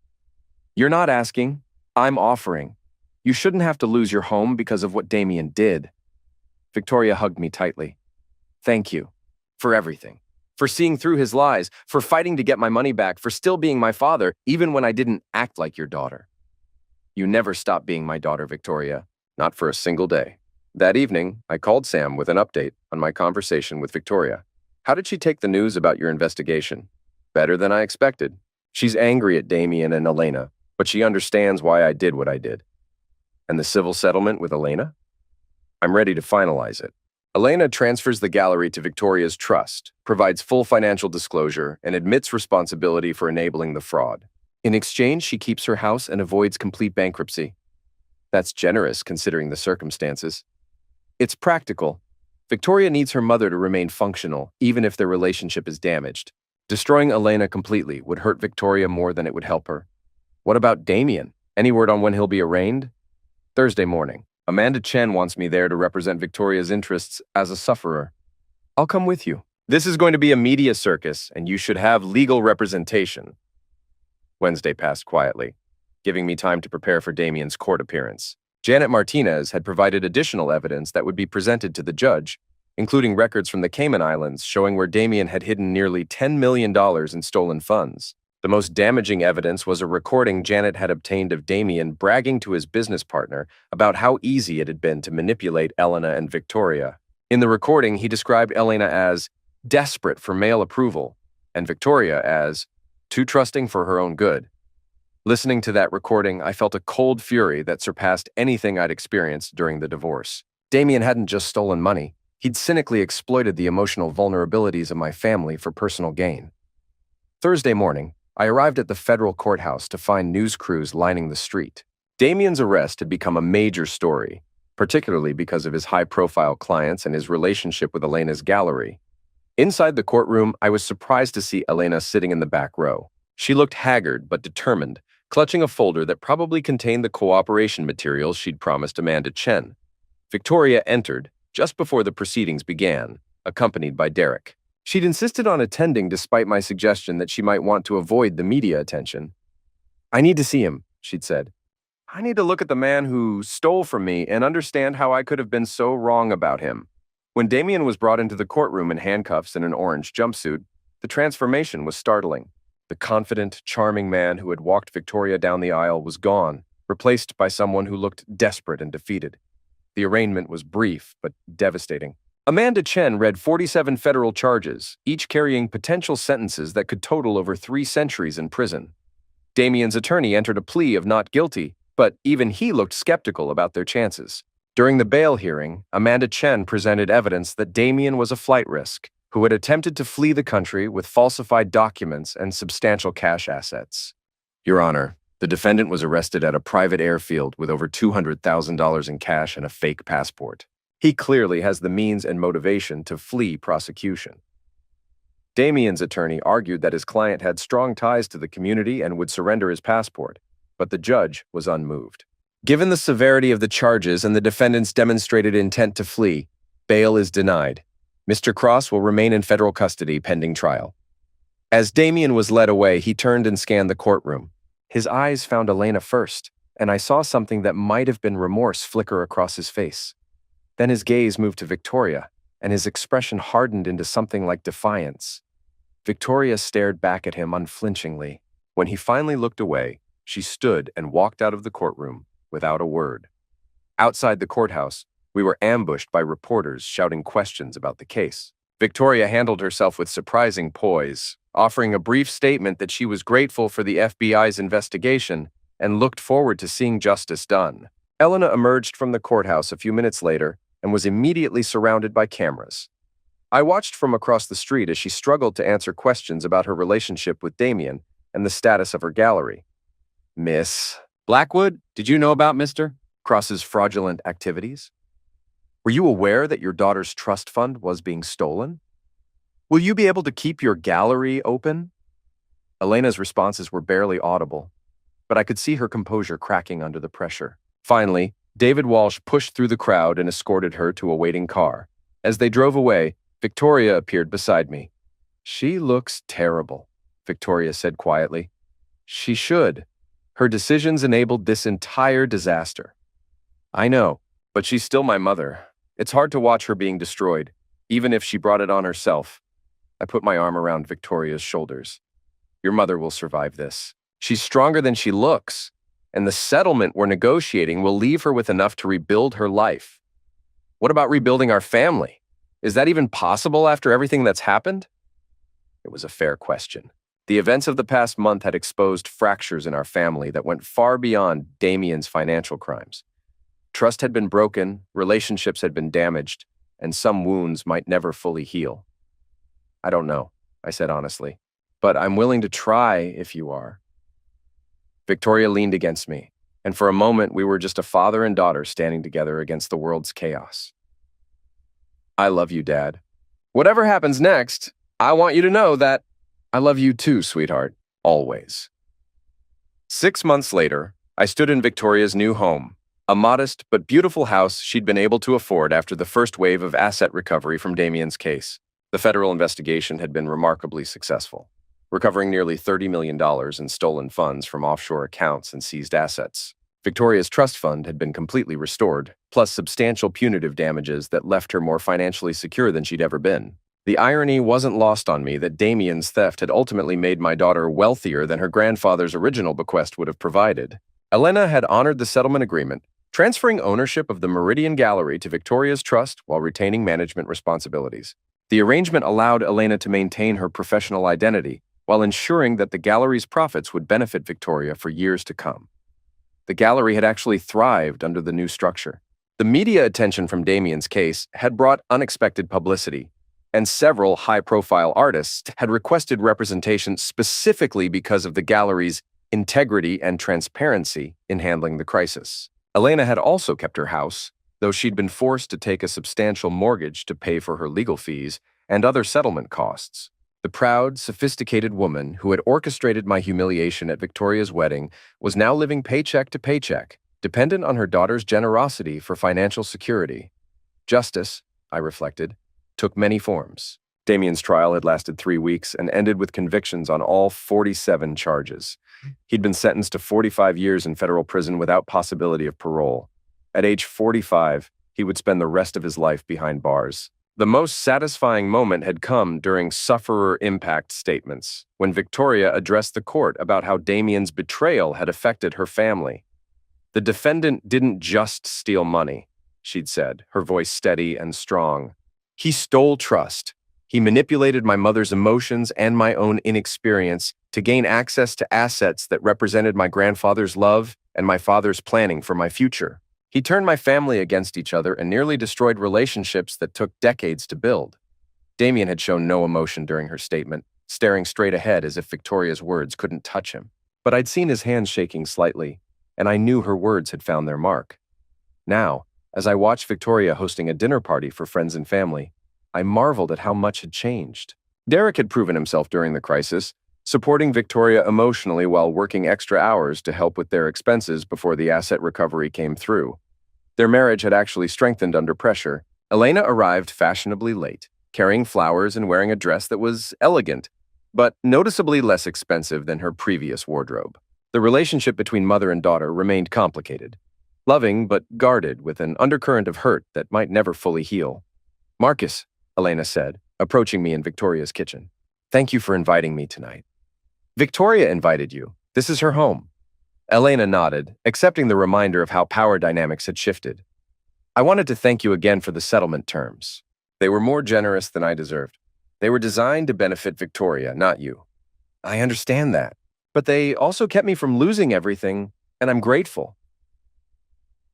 You're not asking. I'm offering. You shouldn't have to lose your home because of what Damien did. Victoria hugged me tightly. Thank you. For everything. For seeing through his lies, for fighting to get my money back, for still being my father, even when I didn't act like your daughter. You never stopped being my daughter, Victoria. Not for a single day. That evening, I called Sam with an update on my conversation with Victoria. How did she take the news about your investigation? Better than I expected. She's angry at Damien and Elena, but she understands why I did what I did. And the civil settlement with Elena? I'm ready to finalize it. Elena transfers the gallery to Victoria's trust, provides full financial disclosure, and admits responsibility for enabling the fraud. In exchange, she keeps her house and avoids complete bankruptcy. That's generous considering the circumstances. It's practical. Victoria needs her mother to remain functional, even if their relationship is damaged. Destroying Elena completely would hurt Victoria more than it would help her. What about Damien? Any word on when he'll be arraigned? Thursday morning. Amanda Chen wants me there to represent Victoria's interests as a sufferer. I'll come with you. This is going to be a media circus, and you should have legal representation. Wednesday passed quietly, giving me time to prepare for Damien's court appearance. Janet Martinez had provided additional evidence that would be presented to the judge, including records from the Cayman Islands showing where Damien had hidden nearly $10 million in stolen funds. The most damaging evidence was a recording Janet had obtained of Damien bragging to his business partner about how easy it had been to manipulate Elena and Victoria. In the recording, he described Elena as desperate for male approval and Victoria as too trusting for her own good. Listening to that recording, I felt a cold fury that surpassed anything I'd experienced during the divorce. Damien hadn't just stolen money. He'd cynically exploited the emotional vulnerabilities of my family for personal gain. Thursday morning, I arrived at the federal courthouse to find news crews lining the street. Damien's arrest had become a major story, particularly because of his high-profile clients and his relationship with Elena's gallery. Inside the courtroom, I was surprised to see Elena sitting in the back row. She looked haggard but determined, clutching a folder that probably contained the cooperation materials she'd promised Amanda Chen. Victoria entered just before the proceedings began, accompanied by Derek. She'd insisted on attending despite my suggestion that she might want to avoid the media attention. I need to see him, she'd said. I need to look at the man who stole from me and understand how I could have been so wrong about him. When Damien was brought into the courtroom in handcuffs and an orange jumpsuit, the transformation was startling. The confident, charming man who had walked Victoria down the aisle was gone, replaced by someone who looked desperate and defeated. The arraignment was brief but devastating. Amanda Chen read 47 federal charges, each carrying potential sentences that could total over 3 centuries in prison. Damien's attorney entered a plea of not guilty, but even he looked skeptical about their chances. During the bail hearing, Amanda Chen presented evidence that Damien was a flight risk, who had attempted to flee the country with falsified documents and substantial cash assets. Your Honor, the defendant was arrested at a private airfield with over $200,000 in cash and a fake passport. He clearly has the means and motivation to flee prosecution. Damien's attorney argued that his client had strong ties to the community and would surrender his passport, but the judge was unmoved. Given the severity of the charges and the defendant's demonstrated intent to flee, bail is denied. Mr. Cross will remain in federal custody pending trial. As Damien was led away, he turned and scanned the courtroom. His eyes found Elena first, and I saw something that might have been remorse flicker across his face. Then his gaze moved to Victoria, and his expression hardened into something like defiance. Victoria stared back at him unflinchingly. When he finally looked away, she stood and walked out of the courtroom without a word. Outside the courthouse, we were ambushed by reporters shouting questions about the case. Victoria handled herself with surprising poise, offering a brief statement that she was grateful for the FBI's investigation and looked forward to seeing justice done. Elena emerged from the courthouse a few minutes later and was immediately surrounded by cameras. I watched from across the street as she struggled to answer questions about her relationship with Damien and the status of her gallery. Miss Blackwood, did you know about Mr. Cross's fraudulent activities? Were you aware that your daughter's trust fund was being stolen? Will you be able to keep your gallery open? Elena's responses were barely audible, but I could see her composure cracking under the pressure. Finally, David Walsh pushed through the crowd and escorted her to a waiting car. As they drove away, Victoria appeared beside me. She looks terrible, Victoria said quietly. She should. Her decisions enabled this entire disaster. I know, but she's still my mother. It's hard to watch her being destroyed, even if she brought it on herself. I put my arm around Victoria's shoulders. Your mother will survive this. She's stronger than she looks, and the settlement we're negotiating will leave her with enough to rebuild her life. What about rebuilding our family? Is that even possible after everything that's happened? It was a fair question. The events of the past month had exposed fractures in our family that went far beyond Damien's financial crimes. Trust had been broken, relationships had been damaged, and some wounds might never fully heal. I don't know, I said honestly, but I'm willing to try if you are. Victoria leaned against me, and for a moment we were just a father and daughter standing together against the world's chaos. I love you, Dad. Whatever happens next, I want you to know that I love you too, sweetheart, always. 6 months later, I stood in Victoria's new home, a modest but beautiful house she'd been able to afford after the first wave of asset recovery from Damien's case. The federal investigation had been remarkably successful, recovering nearly $30 million in stolen funds from offshore accounts and seized assets. Victoria's trust fund had been completely restored, plus substantial punitive damages that left her more financially secure than she'd ever been. The irony wasn't lost on me that Damien's theft had ultimately made my daughter wealthier than her grandfather's original bequest would have provided. Elena had honored the settlement agreement, transferring ownership of the Meridian Gallery to Victoria's trust while retaining management responsibilities. The arrangement allowed Elena to maintain her professional identity while ensuring that the gallery's profits would benefit Victoria for years to come. The gallery had actually thrived under the new structure. The media attention from Damien's case had brought unexpected publicity, and several high-profile artists had requested representation specifically because of the gallery's integrity and transparency in handling the crisis. Elena had also kept her house, though she'd been forced to take a substantial mortgage to pay for her legal fees and other settlement costs. The proud, sophisticated woman who had orchestrated my humiliation at Victoria's wedding was now living paycheck to paycheck, dependent on her daughter's generosity for financial security. Justice, I reflected, took many forms. Damien's trial had lasted 3 weeks and ended with convictions on all 47 charges. He'd been sentenced to 45 years in federal prison without possibility of parole. At age 45, he would spend the rest of his life behind bars. The most satisfying moment had come during sufferer impact statements, when Victoria addressed the court about how Damien's betrayal had affected her family. The defendant didn't just steal money, she'd said, her voice steady and strong. He stole trust. He manipulated my mother's emotions and my own inexperience to gain access to assets that represented my grandfather's love and my father's planning for my future. He turned my family against each other and nearly destroyed relationships that took decades to build. Damien had shown no emotion during her statement, staring straight ahead as if Victoria's words couldn't touch him. But I'd seen his hands shaking slightly, and I knew her words had found their mark. Now, as I watched Victoria hosting a dinner party for friends and family, I marveled at how much had changed. Derek had proven himself during the crisis, supporting Victoria emotionally while working extra hours to help with their expenses before the asset recovery came through. Their marriage had actually strengthened under pressure. Elena arrived fashionably late, carrying flowers and wearing a dress that was elegant, but noticeably less expensive than her previous wardrobe. The relationship between mother and daughter remained complicated, loving but guarded with an undercurrent of hurt that might never fully heal. "Marcus," Elena said, approaching me in Victoria's kitchen. "Thank you for inviting me tonight." "Victoria invited you. This is her home." Elena nodded, accepting the reminder of how power dynamics had shifted. "I wanted to thank you again for the settlement terms. They were more generous than I deserved. They were designed to benefit Victoria, not you. I understand that, but they also kept me from losing everything, and I'm grateful."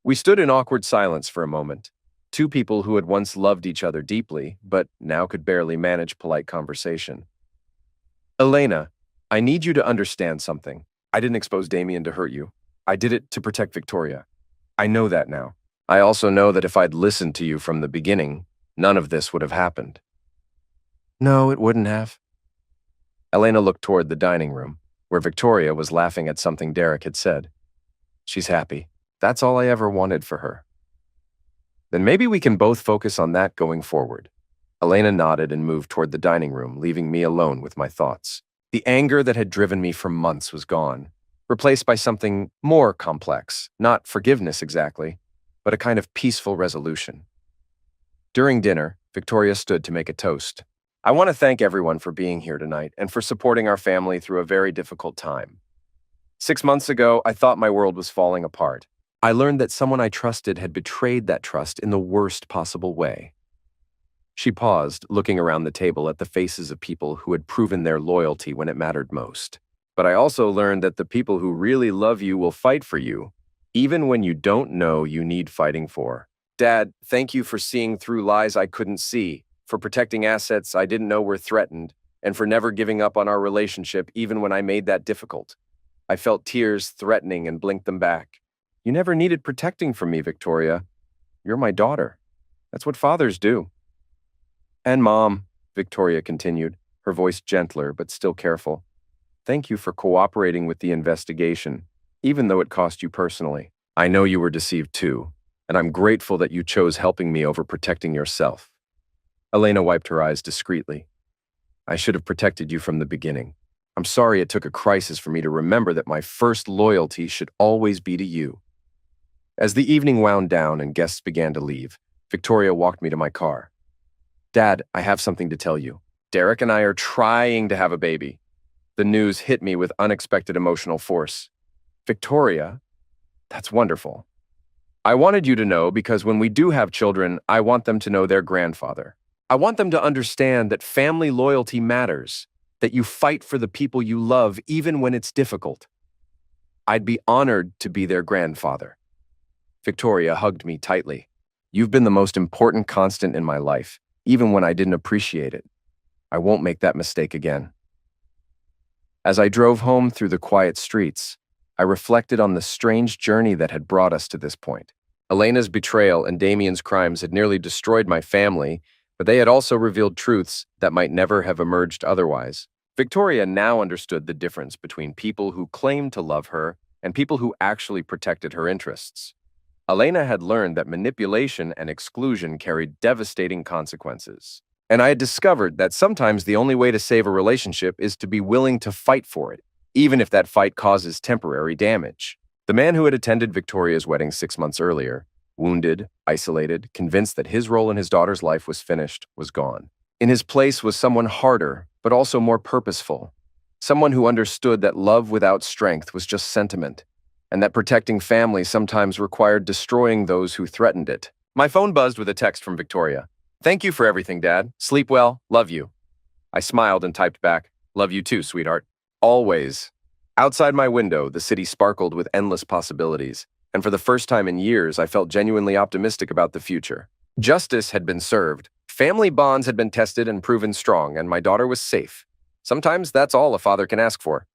We stood in awkward silence for a moment, two people who had once loved each other deeply, but now could barely manage polite conversation. "Elena, I need you to understand something. I didn't expose Damien to hurt you. I did it to protect Victoria. I know that now. I also know that if I'd listened to you from the beginning, none of this would have happened." "No, it wouldn't have." Elena looked toward the dining room, where Victoria was laughing at something Derek had said. "She's happy. That's all I ever wanted for her." "Then maybe we can both focus on that going forward." Elena nodded and moved toward the dining room, leaving me alone with my thoughts. The anger that had driven me for months was gone, replaced by something more complex, not forgiveness exactly, but a kind of peaceful resolution. During dinner, Victoria stood to make a toast. I want to thank everyone for being here tonight and for supporting our family through a very difficult time. 6 months ago, I thought my world was falling apart. I learned that someone I trusted had betrayed that trust in the worst possible way. She paused, looking around the table at the faces of people who had proven their loyalty when it mattered most. But I also learned that the people who really love you will fight for you, even when you don't know you need fighting for. Dad, thank you for seeing through lies I couldn't see, for protecting assets I didn't know were threatened, and for never giving up on our relationship even when I made that difficult. I felt tears threatening and blinked them back. You never needed protecting from me, Victoria. You're my daughter. That's what fathers do. And Mom, Victoria continued, her voice gentler but still careful. Thank you for cooperating with the investigation, even though it cost you personally. I know you were deceived too, and I'm grateful that you chose helping me over protecting yourself. Elena wiped her eyes discreetly. I should have protected you from the beginning. I'm sorry it took a crisis for me to remember that my first loyalty should always be to you. As the evening wound down and guests began to leave, Victoria walked me to my car. Dad, I have something to tell you. Derek and I are trying to have a baby. The news hit me with unexpected emotional force. Victoria, that's wonderful. I wanted you to know because when we do have children, I want them to know their grandfather. I want them to understand that family loyalty matters, that you fight for the people you love even when it's difficult. I'd be honored to be their grandfather. Victoria hugged me tightly. You've been the most important constant in my life, even when I didn't appreciate it. I won't make that mistake again. As I drove home through the quiet streets, I reflected on the strange journey that had brought us to this point. Elena's betrayal and Damien's crimes had nearly destroyed my family, but they had also revealed truths that might never have emerged otherwise. Victoria now understood the difference between people who claimed to love her and people who actually protected her interests. Elena had learned that manipulation and exclusion carried devastating consequences. And I had discovered that sometimes the only way to save a relationship is to be willing to fight for it, even if that fight causes temporary damage. The man who had attended Victoria's wedding 6 months earlier, wounded, isolated, convinced that his role in his daughter's life was finished, was gone. In his place was someone harder, but also more purposeful. Someone who understood that love without strength was just sentiment, and that protecting family sometimes required destroying those who threatened it. My phone buzzed with a text from Victoria. Thank you for everything, Dad. Sleep well. Love you. I smiled and typed back, love you too, sweetheart. Always. Outside my window, the city sparkled with endless possibilities, and for the first time in years, I felt genuinely optimistic about the future. Justice had been served, family bonds had been tested and proven strong, and my daughter was safe. Sometimes that's all a father can ask for.